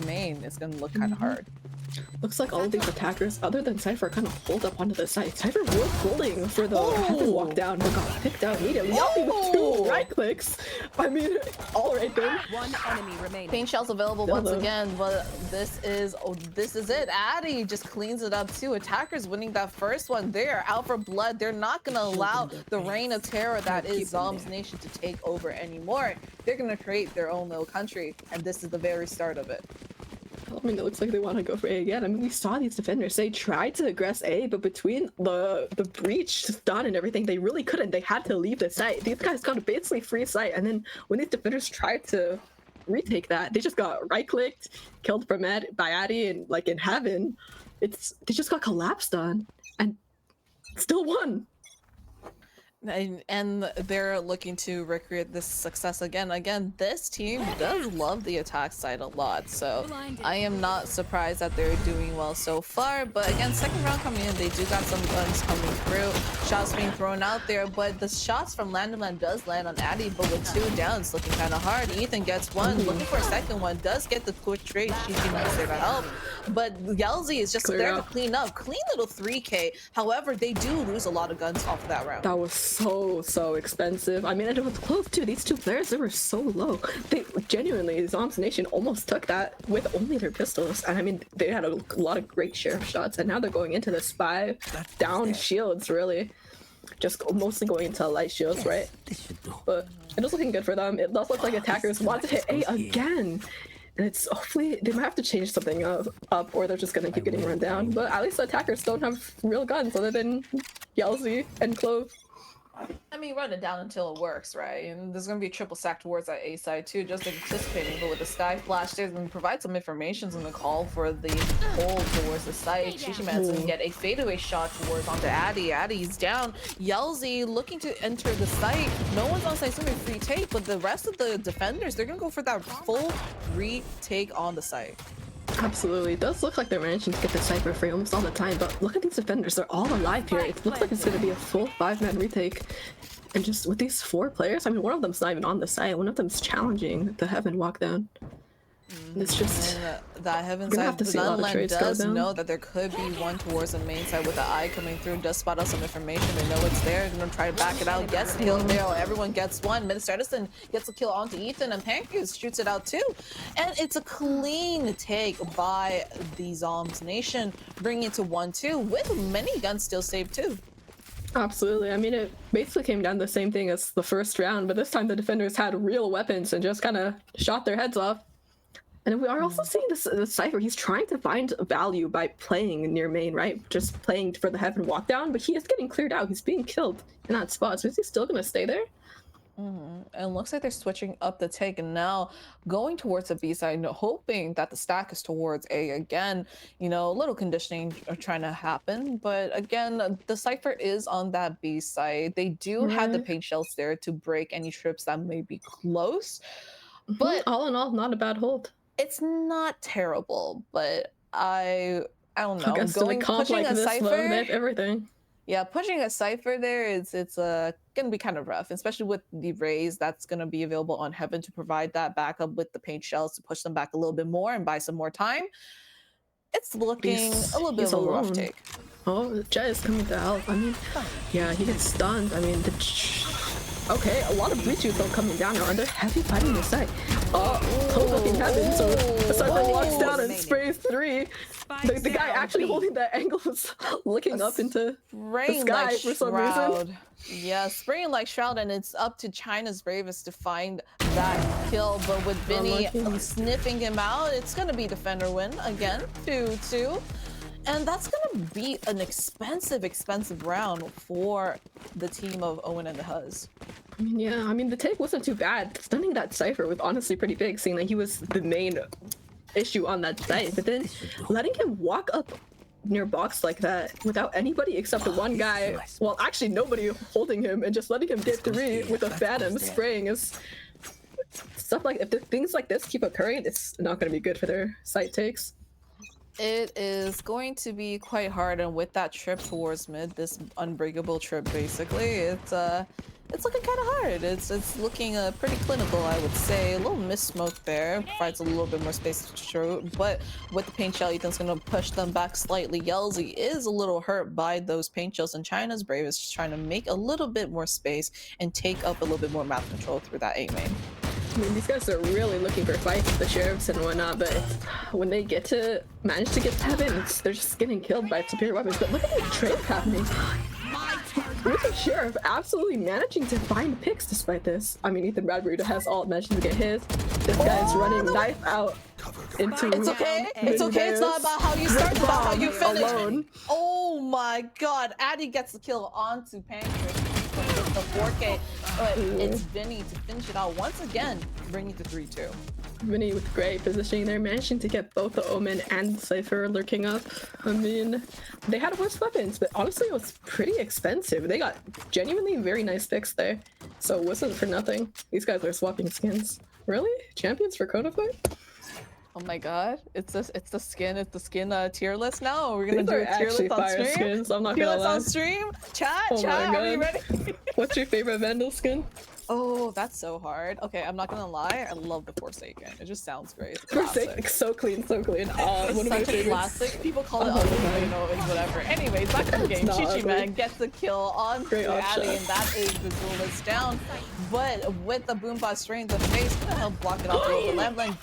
main, it's gonna look kind of hard. Looks like all of these attackers, other than Cypher, kind of hold up onto the side. Cypher was holding for the heaven walk down, but got picked out immediately. With 2 right clicks. I mean, all right then. One enemy remaining. Paint shells available once again, but this is it. Addy just cleans it up too. Attackers winning that first one. They're out for blood. They're not gonna allow the reign of terror that is ZOMBS Nation to take over anymore. They're gonna create their own little country, and this is the very start of it. I mean, it looks like they want to go for A again. I mean, we saw these defenders. They tried to aggress A, but between the breach, stun, and everything, they really couldn't. They had to leave the site. These guys got a basically free site, and then when these defenders tried to retake that, they just got right-clicked, killed by Addy, and like in heaven, they just got collapsed on, and still won. And they're looking to recreate this success again. Again, this team does love the attack side a lot, so I am not surprised that they're doing well so far. But again, second round coming in, they do got some guns coming through, shots being thrown out there, but the shots from Landman does land on Addy, but with 2 down, it's looking kind of hard. Ethan gets one, looking for a second one, does get the quick trade. She needs there to help, but Yelzy is just there to clean up. Clean little 3K. However, they do lose a lot of guns off of that round. That was so expensive. I mean, and it was close too. These 2 players, they were so low. They genuinely, ZOMBS Nation almost took that with only their pistols. And I mean, they had a lot of great sheriff shots, and now they're going into the spy down shields, really. Just mostly going into light shields, right? But it was looking good for them. It does look like attackers want to hit A again. And it's hopefully they might have to change something up or they're just gonna keep getting run down. But at least the attackers don't have real guns other than Yelzy and Clove. I mean, run it down until it works, right? And there's going to be a triple sack towards that A side too, just anticipating. But with the Sky Flash, they're going to provide some information on the call for the hold towards the site. Shishiman's going to get a fadeaway shot towards onto Addy. Addy's down. Yelzy looking to enter the site. No one's on site, it's going to be free take, but the rest of the defenders, they're going to go for that full retake on the site. Absolutely. It does look like they're managing to get the Cypher free almost all the time, but look at these defenders. They're all alive here. It looks like it's going to be a full 5-man retake. And just with these 4 players, I mean, one of them's not even on the site. One of them's challenging the Heaven walk down. It's just that Heaven side, Gunland does know that there could be one towards the main side with the eye coming through. Does spot out some information. They know it's there. They're gonna try to back it out. Gets killed there. Everyone gets one. Minister Edison gets a kill onto Ethan, and Pancreas shoots it out too. And it's a clean take by the ZOMBS Nation, bringing it to 1-2 with many guns still saved too. Absolutely. I mean, it basically came down to the same thing as the first round, but this time the defenders had real weapons and just kind of shot their heads off. And we are also seeing this Cypher. He's trying to find value by playing near main, right? Just playing for the Heaven walk down, but he is getting cleared out. He's being killed in that spot. So is he still going to stay there? And it looks like they're switching up the take and now going towards the B side, hoping that the stack is towards A again. You know, a little conditioning are trying to happen, but again, the Cypher is on that B side. They do have the paint shells there to break any trips that may be close, but all in all, not a bad hold. It's not terrible, but I don't know. Pushing a Cypher, they have everything. Yeah, pushing a Cypher there it's gonna be kind of rough, especially with the raise that's gonna be available on Heaven to provide that backup with the paint shells to push them back a little bit more and buy some more time. It's looking a little bit of a rough take. Oh, Jet is coming to help. I mean, yeah, he gets stunned. I mean, okay, a lot of breaches are coming down now, and they're heavy fighting this side. Close up in Heaven, so the Cypher walks down and sprays 3. The guy actually holding that angle is looking up into the sky like for some reason. Yeah, spraying like Shroud, and it's up to China's Bravest to find that kill. But with Vinny sniffing him out, it's gonna be defender win again, 2-2. And that's gonna be an expensive round for the team of Owen and the Huzz. I mean, yeah, I mean, the take wasn't too bad. Stunning that Cypher was honestly pretty big, seeing that he was the main issue on that site. But then letting him walk up near box like that without anybody except the one guy, well, actually nobody holding him, and just letting him get 3 with a Phantom spraying is stuff like, if things like this keep occurring, it's not going to be good for their site takes. It is going to be quite hard, and with that trip towards mid, this unbreakable trip, basically, it's looking kind of hard. It's looking pretty clinical, I would say. A little mist smoke there provides a little bit more space to shoot, but with the paint shell, Ethan's going to push them back slightly. Yelzy is a little hurt by those paint shells, and China's Brave is just trying to make a little bit more space and take up a little bit more map control through that A main. I mean, these guys are really looking for fights with the sheriffs and whatnot, but when they manage to get to Heaven, they're just getting killed by superior weapons. But look at the trade happening. with the Sheriff absolutely managing to find picks despite this. I mean, Ethan Bradbury has all managed to get his. This guy's running knife out into. It's okay. It's okay. It's not about how you start, it's about how you finish. Alone. Oh my God! Addy gets the kill onto Pancreas. The 4K, but it's Vinny to finish it out once again, bringing it to 3-2. Vinny with great positioning there, managing to get both the Omen and the Cypher lurking up. I mean, they had worse weapons, but honestly it was pretty expensive. They got genuinely very nice picks there, so it wasn't for nothing. These guys are swapping skins. Really? Champions for Codefight? Oh my God! It's the skin tier list now. We're gonna do a tier list on stream. Skins, I'm not gonna lie. On stream. Chat, oh chat. Are you ready? What's your favorite Vandal skin? Oh, that's so hard. Okay, I'm not gonna lie. I love the Forsaken. It just sounds great. Forsaken, so clean, so clean. It's one of my such a classic. People call it ugly, you know, and whatever. Anyways, back to the game. Chi Man gets the kill on Addy, and that is the duelist down. But with the Boombot straight in the face, gonna help block it off. The Lamblin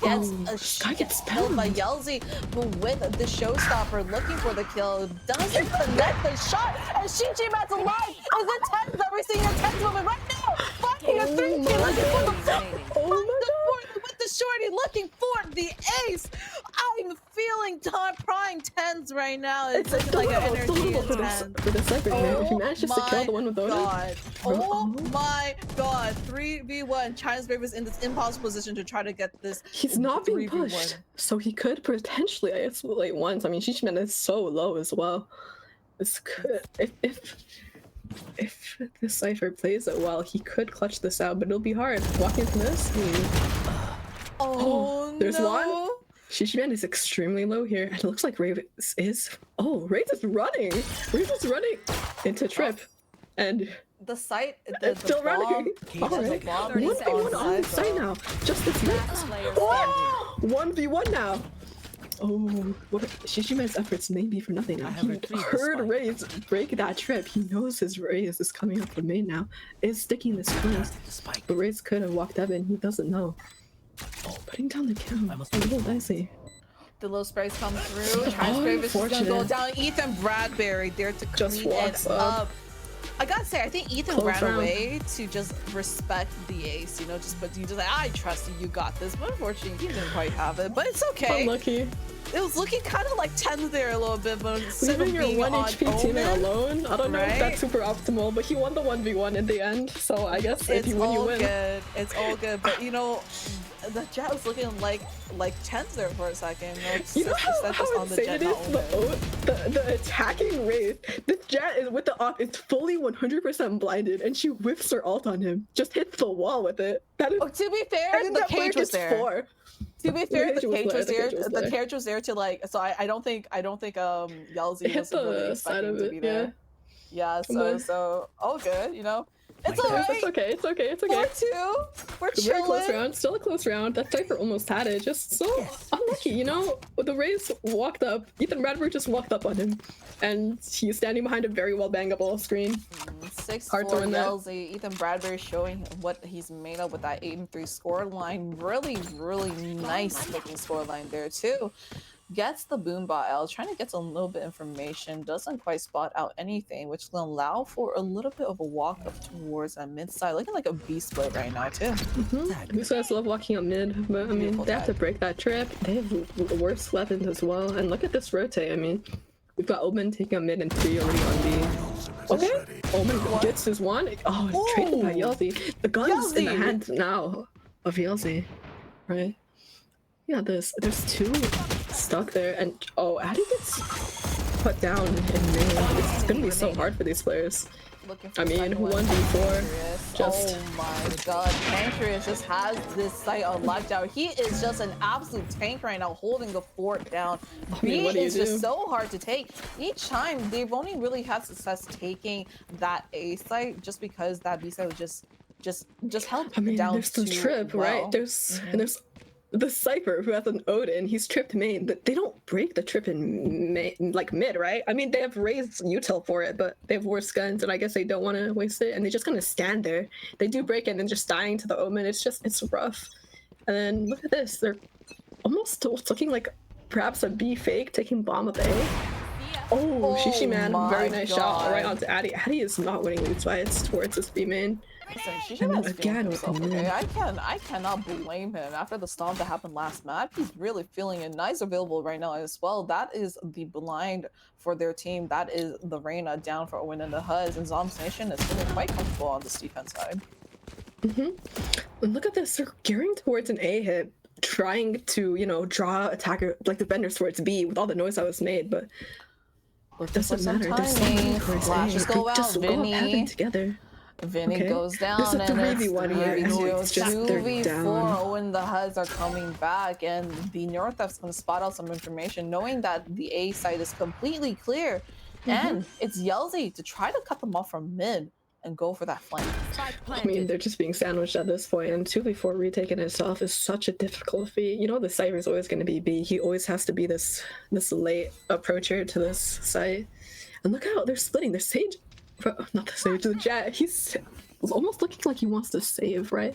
gets killed by Yelzy, but with the showstopper looking for the kill, doesn't connect the shot, and Chi Man's alive. Is it 10? That we're seeing a 10 moment right now. Fucking a 3K looking for the with the shorty looking for the ace. I'm feeling prying 10s right now. It's like an energy for the Cypher here. If you manage just to kill the one with Owen. Oh my God. 3v1. China's Brave is in this impossible position to try to get this. He's not being pushed, so he could potentially isolate once. I mean, Shishiman is so low as well. This could, if the Cypher plays it well, he could clutch this out, but it'll be hard. Walking from this. There's one. Shishiman is extremely low here, and it looks like Rave is. Oh, Rave is running. Rave is running into Trip, and the site. It's still running. All right, 1v1 on the site now. Just this next. 1v1 now. Oh, what Shishiman's efforts may be for nothing now. He heard Raze break that trip. He knows his Raze is coming up from main now. Is sticking this close. But Raze could have walked up and he doesn't know. Oh, putting down the kill. A little dicey. The low sprays come through. China's Brave is gonna go down. Ethan Bradbury there to clean it up. I gotta say, I think Ethan ran away to just respect the ace, you know, but you just like, I trust you, you got this. But unfortunately, he didn't quite have it, but it's okay. Unlucky. It was looking kind of like 10 there a little bit, but leaving your 1 HP teammate alone, I don't know if that's super optimal, but he won the 1v1 in the end, so I guess if you win, you win. It's all good, but you know, the Jet was looking like 10s there for a second. You know how insane it is? The attacking Wraith, the Jet is with the op, it's fully 100% blinded, and she whiffs her ult on him. Just hits the wall with it. That is, to be fair, the cage was there. 4. To be fair, the cage was there. The cage was there to like. So I don't think Yelzy was really expecting to be there. Yeah. So all good. You know. It's alright. It's okay. It's okay. It's okay. 4-2. We're chilling. Very close round. Still a close round. That Cypher almost had it. Just so unlucky, you know. The Raze walked up. Ethan Bradbury just walked up on him, and he's standing behind a very well bangable screen. 6-4 Yelzy. Ethan Bradbury showing what he's made of with that 8-3 score line. Really nice looking score line there too. Gets the Boombot L, trying to get a little bit of information, doesn't quite spot out anything, which will allow for a little bit of a walk up towards a mid side, looking like a B split right now too. These guys love walking up mid, but I mean, they have to break that trip. They have the worst weapons as well, and look at this rotate. I mean, we've got Owen taking a mid and 3 already on B. Okay, Owen gets his one. Oh, it's traded by Yelzy. The gun's in the hands now of Yelzy, right? Yeah, there's 2 stuck there, and Addy gets put down in mid. It's gonna be so hard for these players. I mean, 1v4, just... Oh my god, Pancreas just has this site on lockdown. He is just an absolute tank right now, holding the fort down. B is just so hard to take. Each time, they've only really had success taking that A site just because that B site was just held down. There's the trip, right? There's the Cypher who has an Odin, he's tripped main, but they don't break the trip in mid, right? I mean, they have raised util for it, but they have worse guns, and I guess they don't want to waste it, and they're just gonna stand there. They do break it and then just dying to the Omen. It's rough. And then look at this, they're almost looking like perhaps a B fake taking bomb of A. Oh, Shishi Man, very my nice shot right God. onto Addy. Addy is not winning these fights towards his B main. Listen, Shishi And then Man's feeling again with the himself, mid. okay? I cannot blame him. After the stomp that happened last map, he's really feeling it. Nice available right now as well. That is the blind for their team. That is the Reyna down for Owen and the Huzz. And ZOMBS Nation is feeling quite comfortable on this defense side. And look at this, they're gearing towards an A hit, trying to, you know, draw attacker, like defenders towards B with all the noise that was made, but it doesn't matter. There's so many towards Flashes A. go out, Just go up heaven Vinny. together. Vinny goes down, There's a and it's 3v1 here. 3v2. It's just they're 2v4. down. Owen and the Huzz are coming back, and the Northef's going to spot out some information, knowing that the A side is completely clear. And it's Yelzy to try to cut them off from mid and go for that flank. I mean, they're just being sandwiched at this point, and 2v4 retake in itself is such a difficult feat. You know, the Cypher is always going to be B. He always has to be this late approacher to this site. And look how they're splitting. There's Sage, not the Sage, the Jet. He's almost looking like he wants to save, right?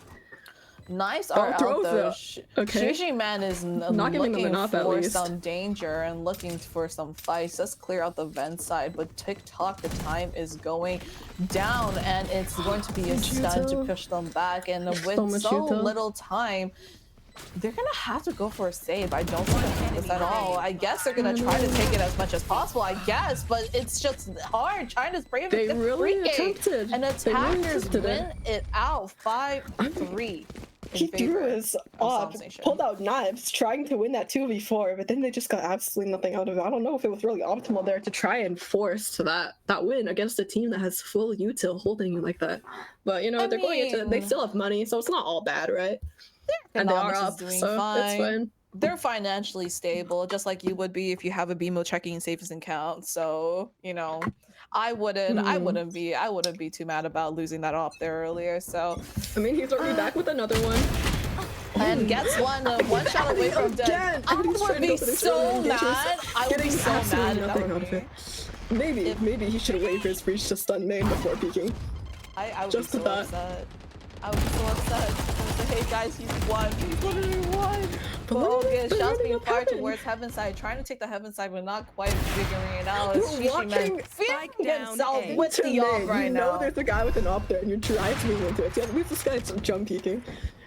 Nice art out though. Shishi Man is not giving them enough for at least. some danger and looking for some fights. Let's clear out the vent side, but TikTok, the time is going down, and it's going to be a stun to push them back. And with so little time, they're gonna have to go for a save. I don't think this at all. I guess they're gonna try to take it as much as possible, I guess, but it's just hard. China's brave. They really attempted. And attackers win it out 5-3. He threw his op, pulled out knives, trying to win that 2v4, but then they just got absolutely nothing out of it. I don't know if it was really optimal there to try and force that win against a team that has full util holding you like that. But you know, they're going into, they still have money, so it's not all bad, right? And they are up, so it's fine. They're financially stable, just like you would be if you have a BMO checking savings account. So, you know, I wouldn't be too mad about losing that off there earlier. So I mean, he's already back with another one. And gets one shot away from dead. I would be so mad. I would be so mad if that were me. Maybe he should wait for his breach to stun main before peeking. I would be so upset. I would be so upset. Hey guys, he's won. He's literally won. But okay, shots being fired towards heaven side, trying to take the heaven side, but not quite figuring it out. Shishi Man feeling himself with the op right now. You know there's a guy with an op there, and you're driving into it. Yeah, at least this guy's jump peeking.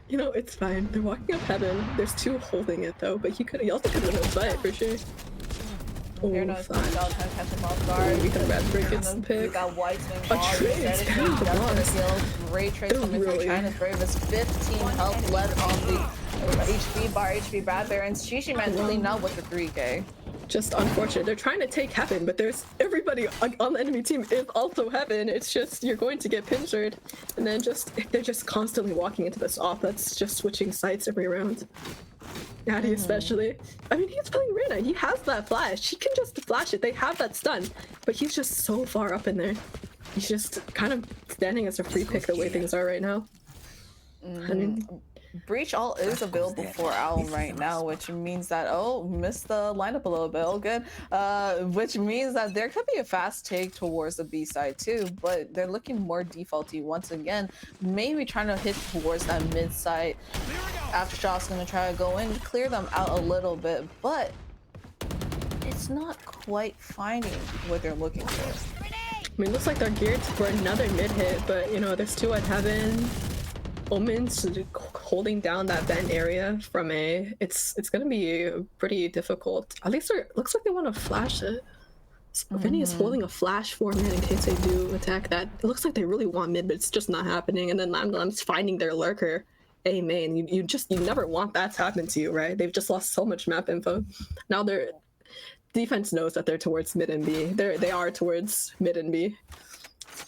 You know, it's fine. They're walking up heaven. There's two holding it though, but he also could have been fight for sure. Oh, trying to catch him off guard. We can red break gets the pick. Got White's A trade carrying the boss. Great trade coming from China's bravest. 15 health left on the HP Bad Bear, and Shishi Man really not with the 3K. Just unfortunate. They're trying to take heaven, but there's everybody on the enemy team is also heaven. It's just you're going to get pincered, and then they're just constantly walking into this off. That's just switching sites every round. Addy especially. I mean, he's playing Reyna. He has that flash. He can just flash it. They have that stun, but he's just so far up in there. He's just kind of standing as a free pick the way things are right now. I mean, Breach all is available for Owl right now, which means that missed the lineup a little bit. Oh, good. Which means that there could be a fast take towards the B side too, but they're looking more defaulty once again. Maybe trying to hit towards that mid side. Aftershot's gonna try to go in, clear them out a little bit, but it's not quite finding what they're looking for. I mean, it looks like they're geared for another mid hit, but you know, there's two at heaven. Omen's holding down that vent area from A. It's gonna be pretty difficult. At least it looks like they want to flash it. Vinny is holding a flash for mid in case they do attack that. It looks like they really want mid, but it's just not happening. And then Lam's finding their lurker A main. You never want that to happen to you, right? They've just lost so much map info. Now their defense knows that they're towards mid and B. They are towards mid and B.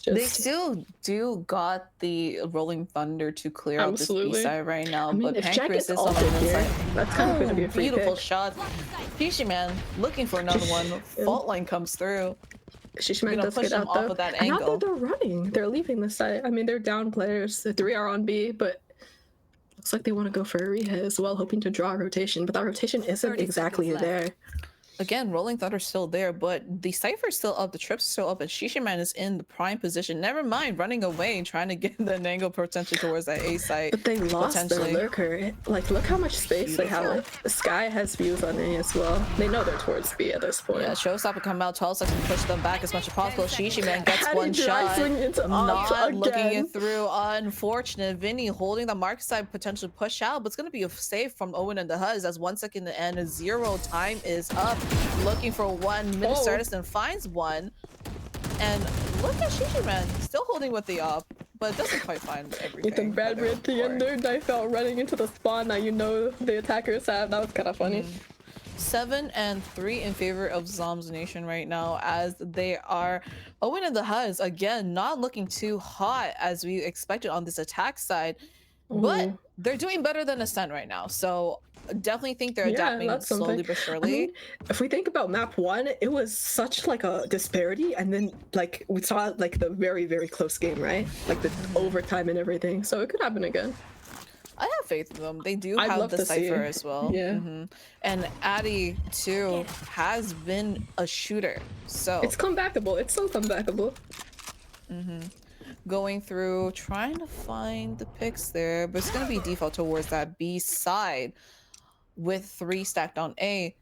They still do got the Rolling Thunder to clear out this B side right now, but Pancreas is on the inside. That's kind of going to be a free beautiful pick. shot. Shishi Man looking for another one. Fault line comes through. Shishi Man does get out though. That and now angle. that they're running, they're leaving the site. I mean, they're down players. The 3 are on B, but looks like they want to go for a rehit as well, hoping to draw a rotation. But that rotation isn't exactly there. again, Rolling Thunder's still there, but the Cypher's still up, the Trip's still up, and Shishiman is in the prime position. Never mind running away and trying to get the angle potentially towards that A site. But they lost their lurker. Like, look how much space they have. The Sky has views on A as well. They know they're towards B at this point. Yeah, Showstopper come out, 12 seconds, push them back as much as possible. Shishiman gets one shot, not looking it through. Unfortunate. Vinny holding the mark side, potentially push out, but it's going to be a save from Owen and the Huzz as 1 second and 0 time is up. Looking for one. Minister Edison finds one. And look at Shishiman still holding with the op, but doesn't quite find everything. Ethan Bradbury at the end there, knife out running into the spawn that you know the attackers have. That was kind of funny. 7 and 3 in favor of ZOMBS Nation right now, as they are Owen and the Huzz again not looking too hot as we expected on this attack side, but they're doing better than Ascent right now. So definitely think they're adapting slowly but surely. I mean, if we think about map 1, it was such like a disparity, and then like we saw like the very, very close game, right? Like the overtime and everything. So it could happen again. I have faith in them. They do have the Cypher as well. Yeah. And Addy too has been a shooter. So it's comebackable. It's so comebackable. Going through, trying to find the picks there, but it's gonna be default towards that B side with 3 stacked on A.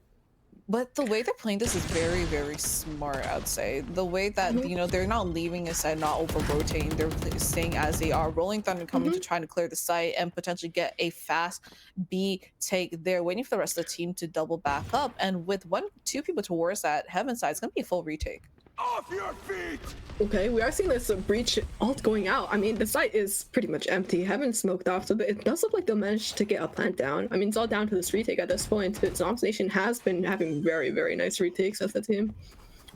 But the way they're playing this is very, very smart, I'd say. The way that, you know, they're not leaving a side, not over-rotating. They're staying as they are. Rolling Thunder coming to try to clear the site and potentially get a fast B take there, waiting for the rest of the team to double back up. And with 2 people towards that heaven side, it's going to be a full retake. Off your feet! Okay, we are seeing this breach ult going out. I mean, the site is pretty much empty. Haven't smoked off, so it does look like they'll manage to get a plant down. I mean, it's all down to this retake at this point. But ZOMBS Nation has been having very, very nice retakes as a team.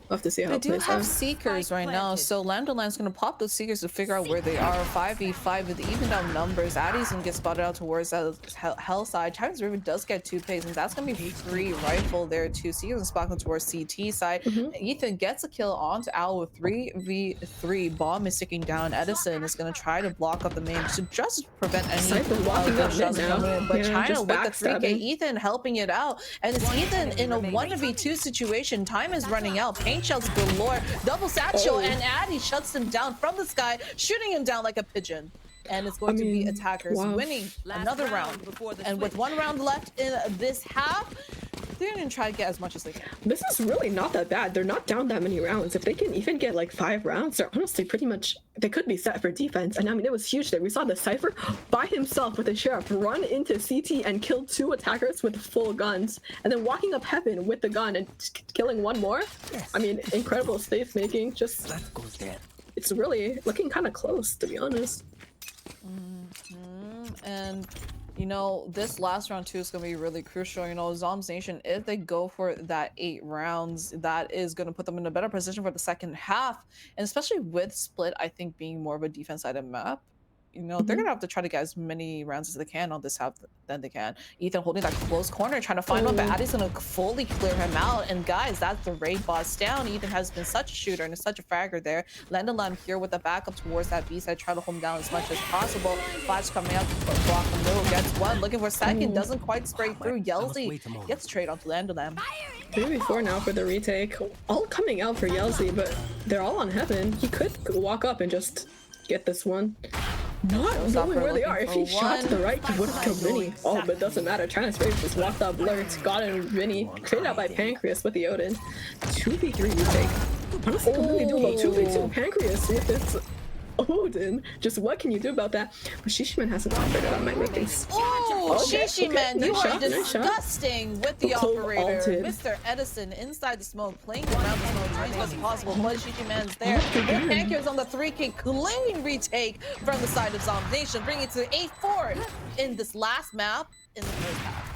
We'll have to see how it plays out. They do have Seekers right now, so Landoland's going to pop those Seekers to figure out where they are. 5v5 with evened out numbers. Addy's going to get spotted out towards that hell side. Chinese River does get 2 pays, and that's going to be free rifle there too. Seekers and spotting towards CT side. Ethan gets a kill onto Owl with 3v3. Bomb is sticking down. Edison is going to try to block up the main to just prevent any of those shots coming in. But China with the 3K, Ethan helping it out. And it's Ethan in a 1v2 situation. Time is running out. Paint shells galore, double satchel, and Addy shuts him down from the sky, shooting him down like a pigeon. And it's going to be attackers winning another round. And with 1 round left in this half, they're going to try to get as much as they can. This is really not that bad. They're not down that many rounds. If they can even get like 5 rounds, they're honestly pretty much, they could be set for defense. And I mean, it was huge there. We saw the Cypher by himself with the Sheriff run into CT and kill 2 attackers with full guns, and then walking up heaven with the gun and killing 1 more. I mean, incredible space making. Just, it's really looking kind of close, to be honest. And you know, this last round too is going to be really crucial. You know, ZOMBS Nation, if they go for that 8 rounds, that is going to put them in a better position for the second half. And especially with Split, I think, being more of a defense-sided map, you know, they're going to have to try to get as many rounds as they can on this half than they can. Ethan holding that close corner, trying to find one, but Addy's going to fully clear him out. And guys, that's the raid boss down. Ethan has been such a shooter and such a fragger there. Landolam here with the backup towards that B side, try to hold him down as much as possible. Flash coming up, block the middle, gets 1, looking for 2nd, doesn't quite spray through. Yelzy gets trade onto Landolam. 3v4 now for the retake. All coming out for Yelzy, but they're all on heaven. He could walk up and just get this one. Not knowing where they are. If he shot to the right, he would have killed Vinny. Oh, but it doesn't matter. China's Race just walked up Blurt, got in Vinny, traded out by Pancreas with the Odin. 2v3 retake. Honestly, completely doable. 2v2 Pancreas with this Odin. Just what can you do about that? But Shishiman has an operator that might make things. Shishiman, you are disgusting with the operator. Mr. Edison inside the smoke, playing around the smoke, trying as much as possible. But Shishiman's there. Pancreas on the 3K, clean retake from the side of ZOMBS Nation, bringing it to 8-4 in this last map in the first half.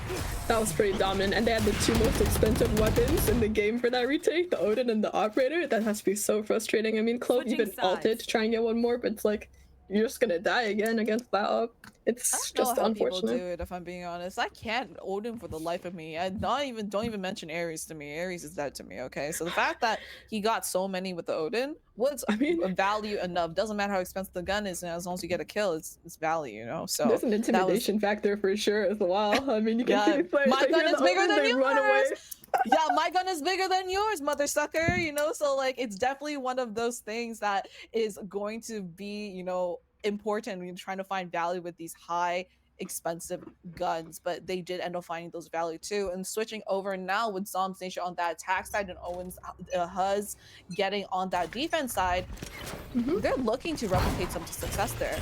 That was pretty dominant, and they had the 2 most expensive weapons in the game for that retake, the Odin and the operator. That has to be so frustrating. I mean, Clove even ulted to try and get 1 more, but it's like, you're just gonna die again against that up. It's I don't just know how people do unfortunate. it, if I'm being honest. I can't Odin for the life of me. I don't even mention Ares to me. Ares is dead to me, okay? So the fact that he got so many with the Odin was I mean, a value enough. Doesn't matter how expensive the gun is, and as long as you get a kill, it's value, you know? So there's an that was intimidation factor for sure as well. I mean, you can see yeah, these players, my they gun hear is the bigger Owen, than they run away. yours. Yeah, my gun is bigger than yours, mother sucker, you know? So like it's definitely one of those things that is going to be, you know, important when you're trying to find value with these high expensive guns, but they did end up finding those value too. And switching over now with ZOMBS Nation on that attack side and Owen's Huzz getting on that defense side, Mhm. they're looking to replicate some success there.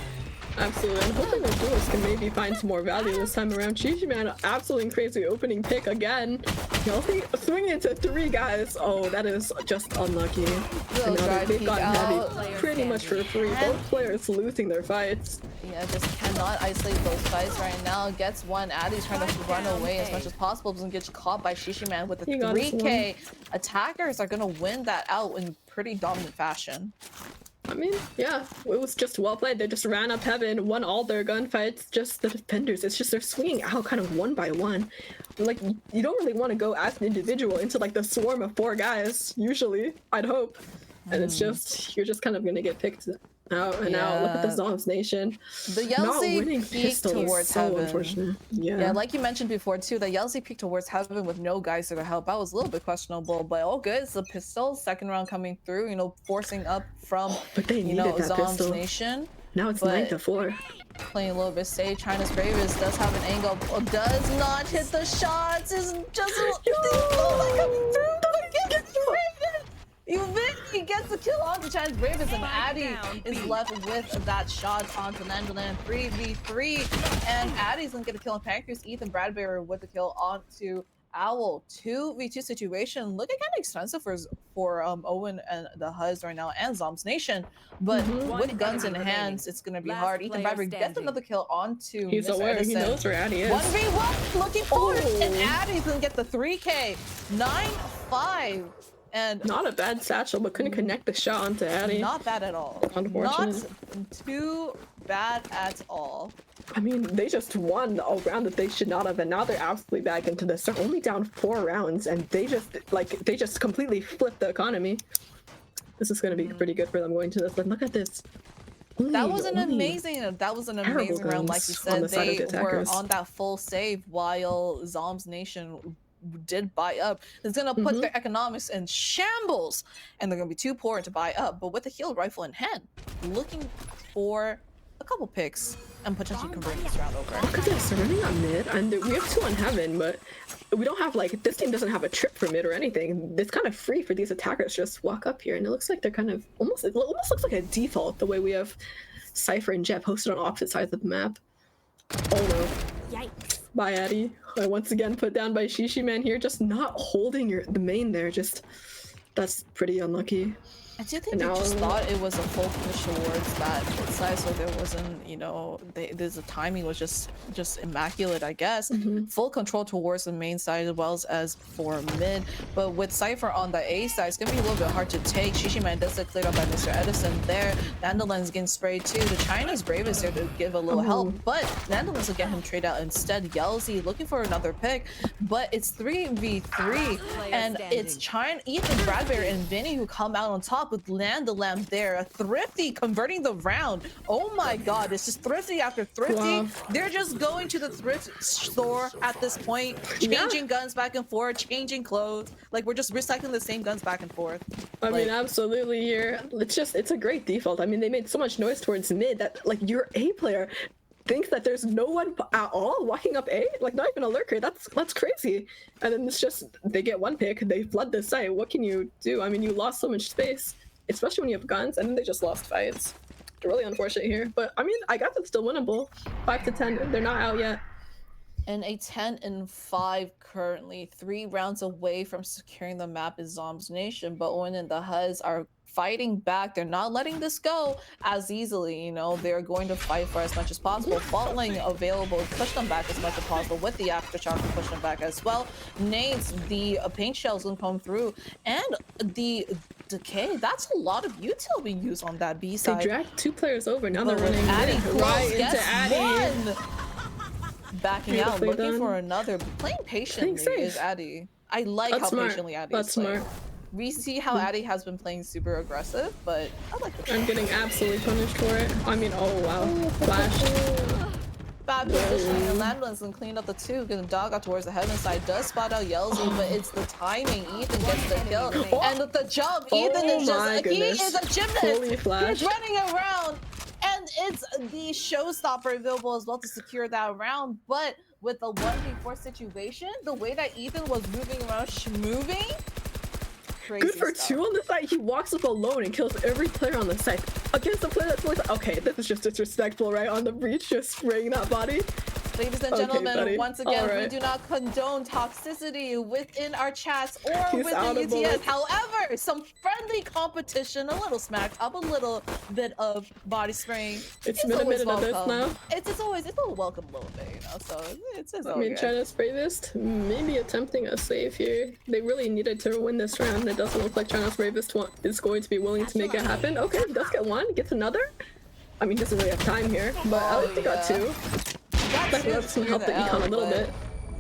Absolutely, and hoping the duels can maybe find some more value this time around. Man, absolutely crazy opening pick again. Healthy swinging into 3 guys. Oh, that is just unlucky. And now they've gotten heavy pretty much for free. Both players losing their fights. Yeah, just cannot isolate those fights right now. Gets one. Addy's trying to run away as much as possible. Doesn't get caught by Man with the 3K. Attackers are gonna win that out in pretty dominant fashion. I mean, yeah, it was just well played. They just ran up heaven, won all their gunfights. Just the defenders, it's just they're swinging out kind of one by one. Like, you don't really want to go as an individual into like the swarm of 4 guys, usually, I'd hope. And it's just, you're just kind of gonna get picked out and out. Look at the ZOMBS Nation. The Yeltsin peaked towards so heaven. Unfortunate. Yeah, like you mentioned before too, the Yeltsin peaked towards heaven with no guys there to help. That was a little bit questionable, but all good. It's the pistol, second round coming through, you know, forcing up from, but they you know, that ZOMBS pistol. Nation. Now it's 9-4. Playing a little bit safe. China's Bravest does have an angle, does not hit the shots. Is just coming through. He gets the kill onto China's Bravest, and Addy is left with that shot onto Nandaland 3v3. And Addy's gonna get a kill on Pancreas. Ethan Bradbury with the kill onto Owl. 2v2 situation. Looking kind of expensive for Owen and the Huzz right now, and ZOMBS Nation. But with guns in hands, it's gonna be hard. Ethan Bradbury gets another kill onto He's Mr. aware. Edison. He knows where Addy is. 1v1 looking forward, and Addy's gonna get the 3K. 9-5. And not a bad satchel, but couldn't connect the shot onto Addy. Not bad at all. Unfortunate. Not too bad at all. I mean, they just won a round that they should not have, and now they're absolutely back into this. They're only down 4 rounds, and they just completely flipped the economy. This is going to be pretty good for them going to this. But look at this. That was an amazing round, like you said. They were on that full save while ZOMBS Nation did buy up. It's gonna put their economics in shambles, and they're gonna be too poor to buy up. But with a healed rifle in hand, looking for a couple picks and potentially converting this round over. Look at this, they're running on mid, and we have 2 on heaven, but we don't have, like, this team doesn't have a trip for mid or anything. It's kind of free for these attackers to just walk up here, and it looks like they're kind of it almost looks like a default the way we have Cypher and Jet posted on opposite sides of the map. Oh no. Yikes. By Addy. Once again put down by Man here, just not holding the main there. Just, that's pretty unlucky. I do think they just thought it was a full push towards that side, so there wasn't, you know, the timing was just immaculate, I guess. Full control towards the main side as well as for mid. But with Cypher on the A side, it's gonna be a little bit hard to take. Man does get cleared up by Mr. Edison there. Nandaland's getting sprayed too. The China's Bravest here to give a little help, but Nandaland's will get him trade out instead. Yelzy looking for another pick, but it's 3v3, and it's Ethan Bradbury and Vinny who come out on top with Nandaland there. A Thrifty converting the round. Oh my god, it's just Thrifty after Thrifty. Wow. They're just going to the thrift store at this point, changing guns back and forth, changing clothes. Like, we're just recycling the same guns back and forth. I mean, absolutely here. It's a great default. I mean, they made so much noise towards mid that, like, your A player thinks that there's no one at all walking up A, like not even a lurker. That's crazy. And then it's just, they get 1 pick, they flood the site. What can you do? I mean, you lost so much space, especially when you have guns, and then they just lost fights. It's really unfortunate here, but I mean, I guess it's still winnable. 5-10, they're not out yet. And a 10-5 currently. 3 rounds away from securing the map is ZOMBS Nation, but Owen and the Huzz are fighting back. They're not letting this go as easily. You know, they're going to fight for as much as possible. Bot lane available, push them back as much as possible with the aftershock to push them back as well. Nades, the paint shells will come through, and the decay. That's a lot of util being used on that B side. They dragged 2 players over. Now But they're running Addy right into gets Addy. one. Backing out, Beautifully looking done. for another. Playing patiently safe. is Addy. I like That's how smart. patiently Addy That's is playing. smart. We see how Addy has been playing super aggressive, but I like the I'm getting absolutely punished for it. I mean, oh wow. Flash. bad positioning. And Landlands and cleaned up the 2. Gonna dog out towards the heaven side. Does spot out Yelzy, but it's the timing. Ethan gets the kill. And with the jump, Ethan is just, he is a gymnast. Holy flash. He's running around. And it's the showstopper available as well to secure that round. But with the 1v4 situation, the way that Ethan was moving around, moving, crazy Good for stuff. 2 on the side. He walks up alone and kills every player on the side. Against a player that's like, okay, this is just disrespectful, right? On the breach, just spraying that body. Ladies and Okay, gentlemen, buddy. once again, we Alright. do not condone toxicity within our chats or He's within out of UTS. bullets. However, some friendly competition, a little smack up, a little bit of body spraying. It's been a always minute of this welcome. now. It's always, it's a welcome little bit, you know, so it's I all mean, good. trying to spray this, maybe attempting a save here. They really needed to win this round. It doesn't look like China Spray this one is going to be willing to make it happen. Okay, he does get 1, gets another. I mean, doesn't really have time here, but at least he got 2. That's help the econ a little bit.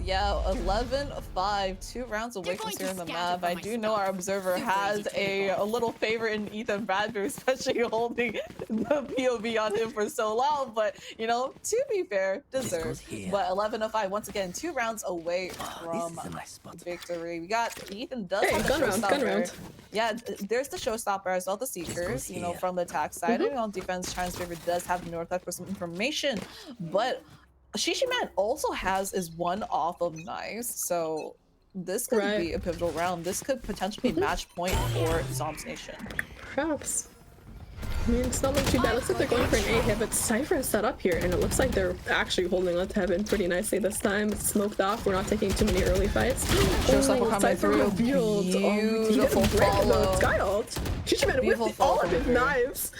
Yeah, 11-5, 2 rounds away from securing the map. I do know our observer has a little favor in Ethan Bradbury, especially holding the POV on him for so long. But, you know, to be fair, deserved. But 11-5, once again, 2 rounds away from victory. We got Ethan does have the gun showstopper. round. Yeah, there's the showstopper as well, the Seekers, you know, from the attack side. And on defense, China's favor does have Northlight for some information. But Shishiman also has is 1 off of Nice, so this could be a pivotal round. This could potentially be match point for ZOMBS Nation. Perhaps. I mean, it's not looking too bad. Looks like they're going for an A hit, but Cypher is set up here, and it looks like they're actually holding on to Heaven pretty nicely this time. It's smoked off. We're not taking too many early fights. Showstopper coming Cypher through. revealed. Beautiful He didn't break follow. the Sky ult. Shishiman Beautiful with all of his follow. knives.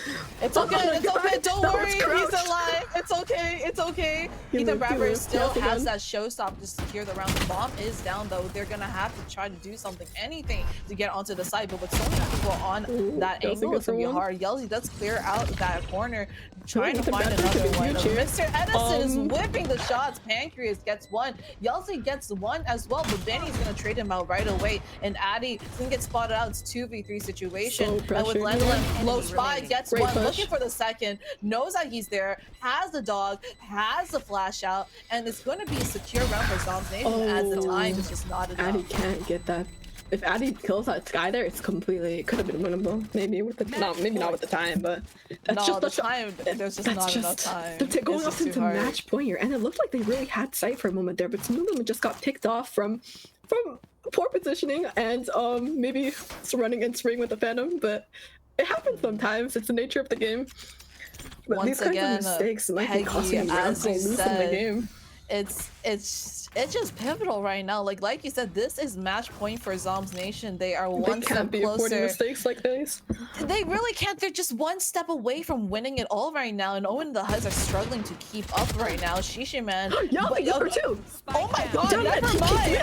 It's okay, Oh my it's okay, God, don't that worry, was he's crouched. alive. It's okay, it's okay. He Ethan lived, he Bradbury lived. still Healthy has gun. that showstop to secure the round. The bomb is down though. They're gonna have to try to do something, anything to get onto the side, but with so many people on Ooh, that Yelzy angle, good it's gonna for be one. hard. Yelzy does clear out that corner, trying to Ethan find Bradbury another could be one. huge here. Mr. Edison is Um, whipping the shots. Pancreas gets 1. Yelzy gets 1 as well, but Benny's gonna trade him out right away. And Addy can get spotted out. It's 2v3 situation. So And with pressured. Landland flows by, gets Great 1, push. looking for the second, knows that he's there, has the dog, has the flash out, and it's going to be a secure round for ZOMBS Nation as the time is just not enough. Addy can't get that. If Addy kills that Sky there, it's completely. It could have been winnable. Maybe with the maybe not with the time, but that's No, just the such a- time, there's just that's not enough just- time. They're going It's up just too into hard. match point here, and it looked like they really had sight for a moment there, but some of them just got picked off from poor positioning and maybe running and spraying with the Phantom. But it happens sometimes. It's the nature of the game. But Once these kinds again, of mistakes might be Peggy, costing them rounds as to you lose in the said, game. it's just pivotal right now. Like you said, this is match point for ZOMBS Nation. They are They one can't step be affording closer. mistakes like this. They really can't. They're just 1 step away from winning it all right now. And Owen and the Huzz are struggling to keep up right now. Shishiman. Yeah, but- they good for 2. Oh my god, Damn it, never he mind. did.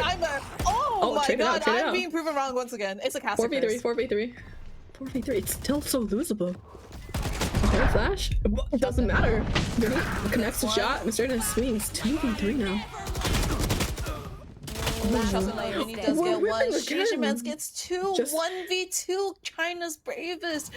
Oh my trade it out, god, trade it I'm out. being proven wrong once again. It's a caster 4v3, curse. 4v3. 4v3. It's still so losable. Okay, flash. It doesn't matter. Vinny connects the shot. Mr. Edison swings. 2v3 now. He does We're get 1. whipping again. Shishiman gets 2. Just- 1v2. China's bravest.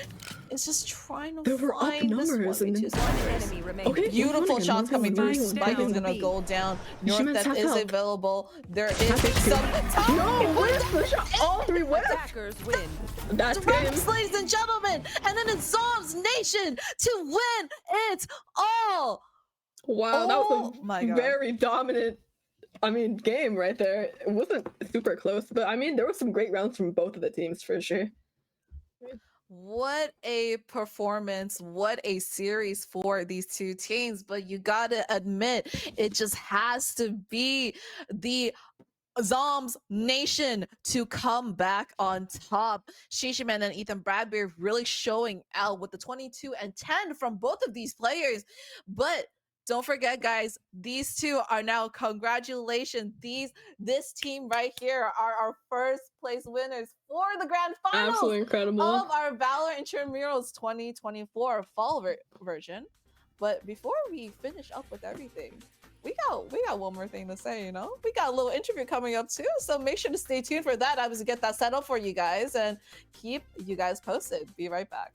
It's just trying to There were up find this numbers and 1v2 side. Okay, Beautiful again, shots coming through. moving, Spike is moving. gonna go down. North Shishiman's depth half is health. available. There is Half HP. some. No, where's the shot? All 3 whips. Attackers win. That's game. Raps, ladies and gentlemen, and then it's ZOMBS Nation to win it all. Wow, that was Oh my a God. very dominant, game right there. It wasn't super close, but there were some great rounds from both of the teams for sure. What a performance, what a series for these 2 teams. But you gotta admit, it just has to be the ZOMBS Nation to come back on top. Shishiman and Ethan Bradbury really showing out with the 22 and 10 from both of these players. But don't forget, guys, these two are now, congratulations. This team right here are our first place winners for the grand finals Absolutely incredible. of our Valorant Intramurals 2024 fall version. But before we finish up with everything, we got one more thing to say, you know? We got a little interview coming up too, so make sure to stay tuned for that. I was to get that set up for you guys and keep you guys posted. Be right back.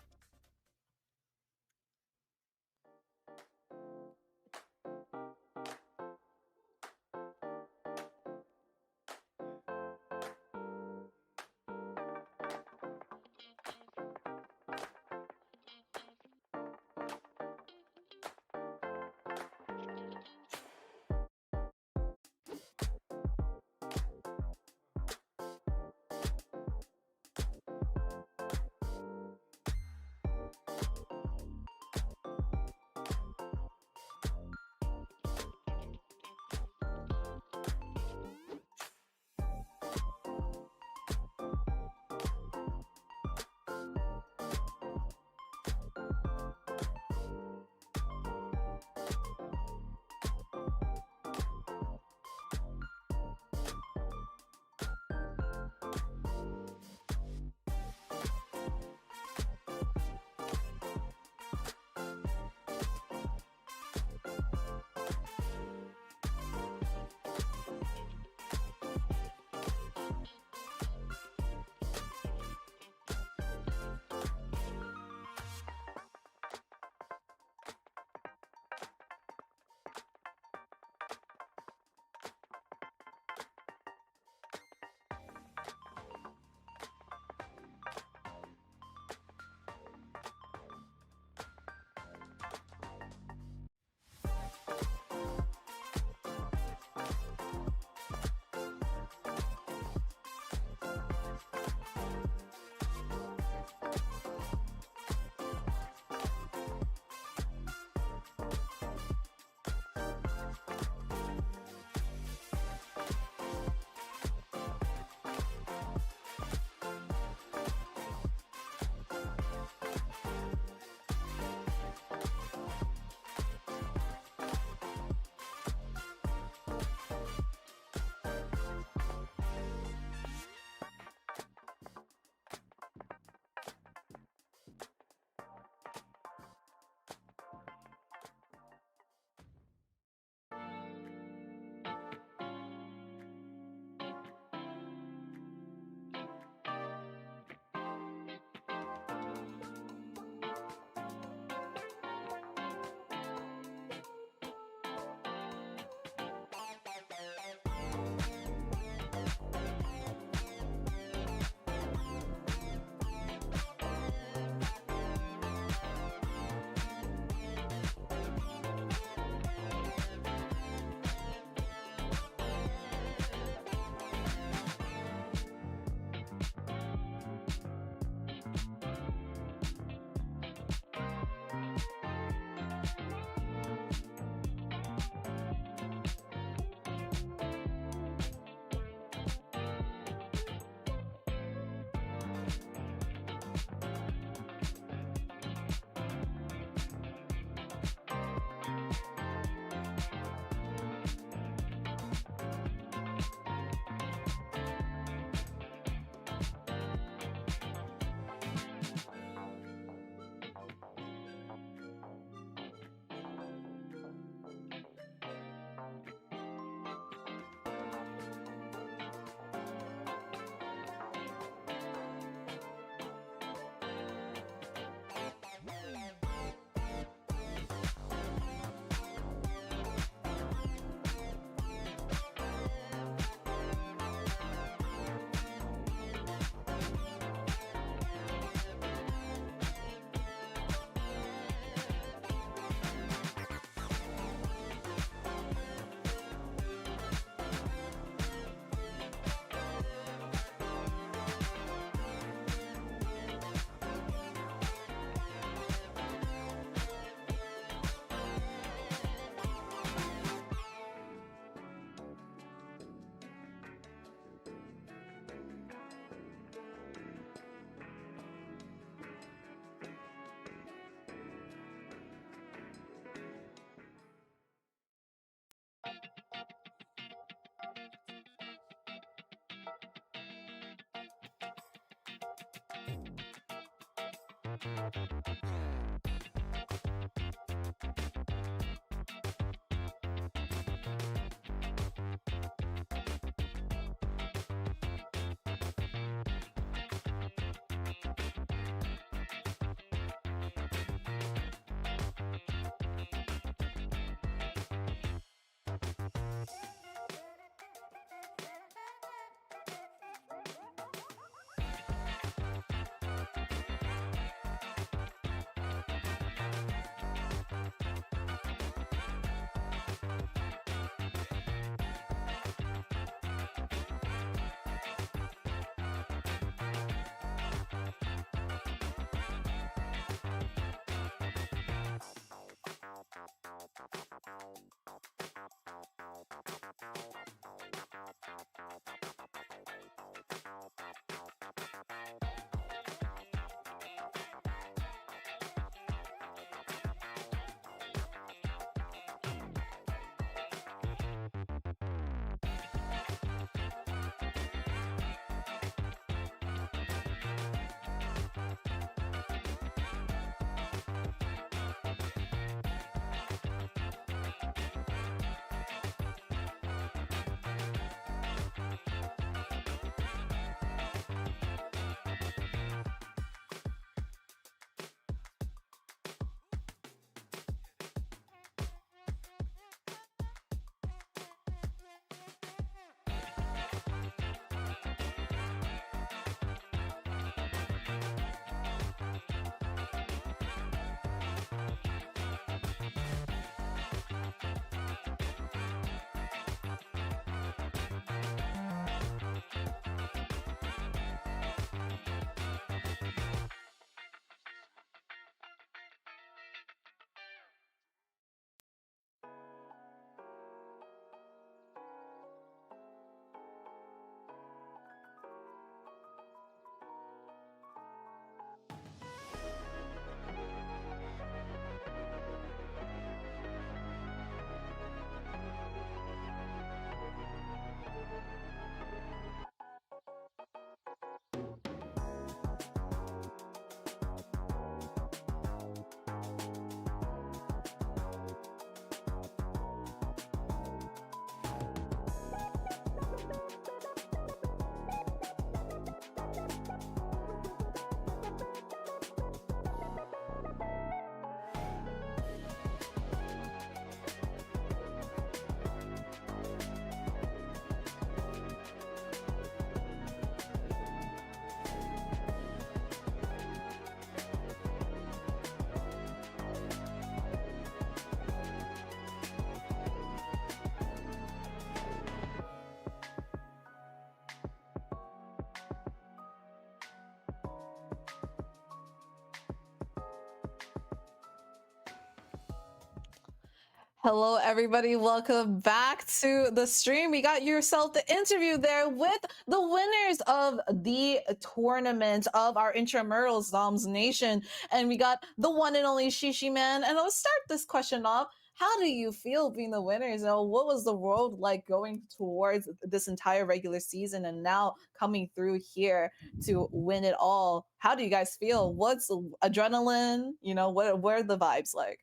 Hello, everybody. Welcome back to the stream. We got yourself the interview there with the winners of the tournament of our Intramurals ZOMBS Nation. And we got the one and only Shishi Man. And I'll start this question off. How do you feel being the winners? What was the world like going towards this entire regular season and now coming through here to win it all? How do you guys feel? What's adrenaline? What are the vibes like?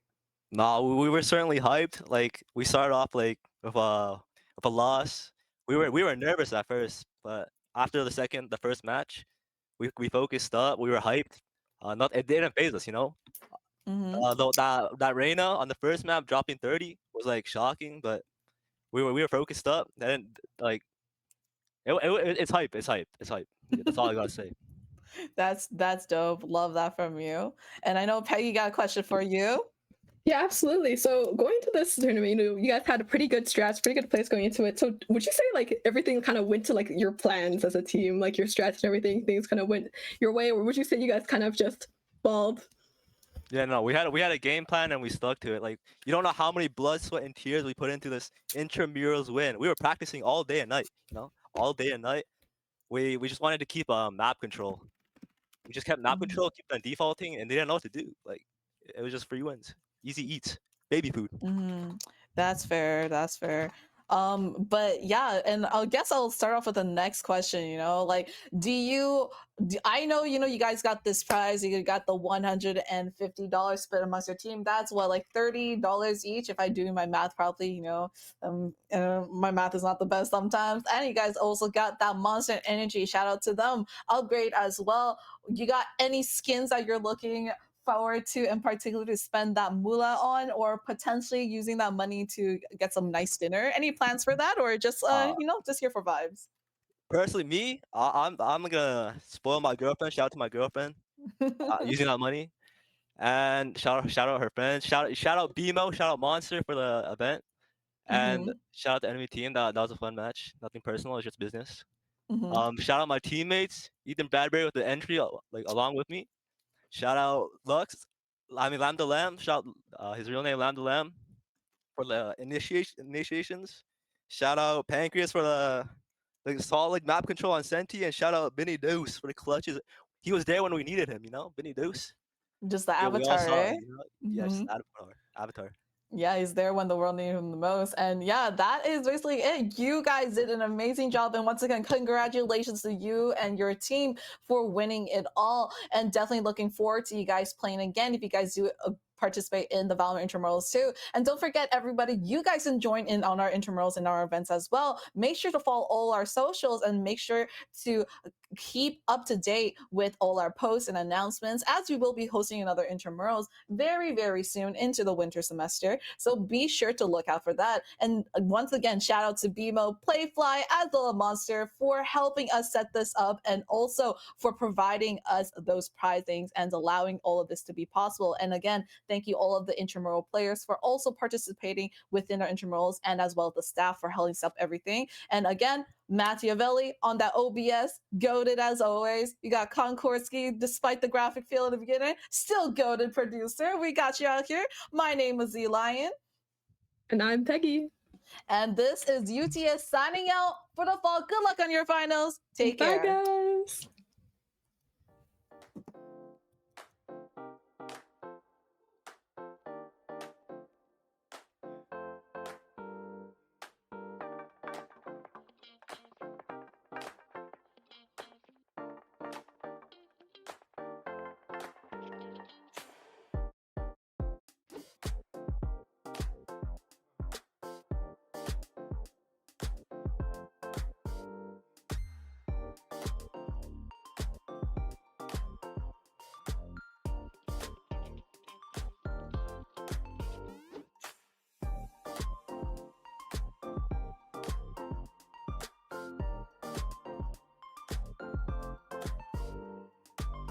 No, we were certainly hyped. Like we started off like with a loss. We were nervous at first, but after the first match, we focused up. We were hyped. Not it didn't phase us, you know. Mm-hmm. Though that Reina on the first map dropping 30 was like shocking, but we were focused up. And like it's hype. It's hype. It's hype. That's all I gotta say. That's dope. Love that from you. And I know Peggy got a question for you. Yeah, absolutely. So going to this tournament, you guys had a pretty good strat, pretty good place going into it. So would you say like everything kind of went to like your plans as a team, like your strats and everything, things kind of went your way, or would you say you guys kind of just balled? Yeah, no, we had a game plan and we stuck to it. Like you don't know how many blood, sweat, and tears we put into this intramurals win. We were practicing all day and night, all day and night. We just wanted to keep map control. We just kept map control, keep on defaulting, and they didn't know what to do. Like it was just free wins, easy eats, baby food. Mm-hmm. That's fair. That's fair. But yeah, and I guess I'll start off with the next question, like, I know, you guys got this prize, you got the $150 split amongst your team. That's what, like $30 each, if I do my math properly, my math is not the best sometimes. And you guys also got that Monster Energy, shout out to them, upgrade as well. You got any skins that you're looking forward to in particular to spend that moolah on, or potentially using that money to get some nice dinner? Any plans for that, or just Uh, just here for vibes? Personally, me, I'm gonna spoil my girlfriend. Shout out to my girlfriend using that money, and shout out her friends. Shout out BMO, shout out Monster for the event, and Hmm. shout out the enemy team. That was a fun match. Nothing personal, it's just business. Hmm. Shout out my teammates, Ethan Bradbury with the entry, like along with me. Shout out Lux, I mean Lambda Lamb. Shout his real name Lambda Lamb for the initiations. Shout out Pancreas for the solid map control on Senti, and shout out Benny Deuce for the clutches. He was there when we needed him, Benny Deuce. Just the Yeah, we all avatar, saw it, right? Yes, Hmm. Avatar. Yeah, he's there when the world needed him the most. And yeah, that is basically it. You guys did an amazing job. And once again, congratulations to you and your team for winning it all. And definitely looking forward to you guys playing again if you guys do participate in the Valorant intramurals too. And don't forget, everybody, you guys can join in on our intramurals and our events as well. Make sure to follow all our socials and make sure to keep up to date with all our posts and announcements, as we will be hosting another intramurals very, very soon into the winter semester. So be sure to look out for that. And once again, shout out to BMO, Playfly, as well as Monster for helping us set this up, and also for providing us those prizings and allowing all of this to be possible. And again, thank you all of the intramural players for also participating within our intramurals, and as well as the staff for helping set up everything. And again, Machiavelli on that OBS, goaded as always. You got Konkorsky, despite the graphic feel in the beginning, still goaded producer. We got you out here. My name is Z Lion. And I'm Peggy. And this is UTS signing out for the fall. Good luck on your finals. Take Bye, care. guys.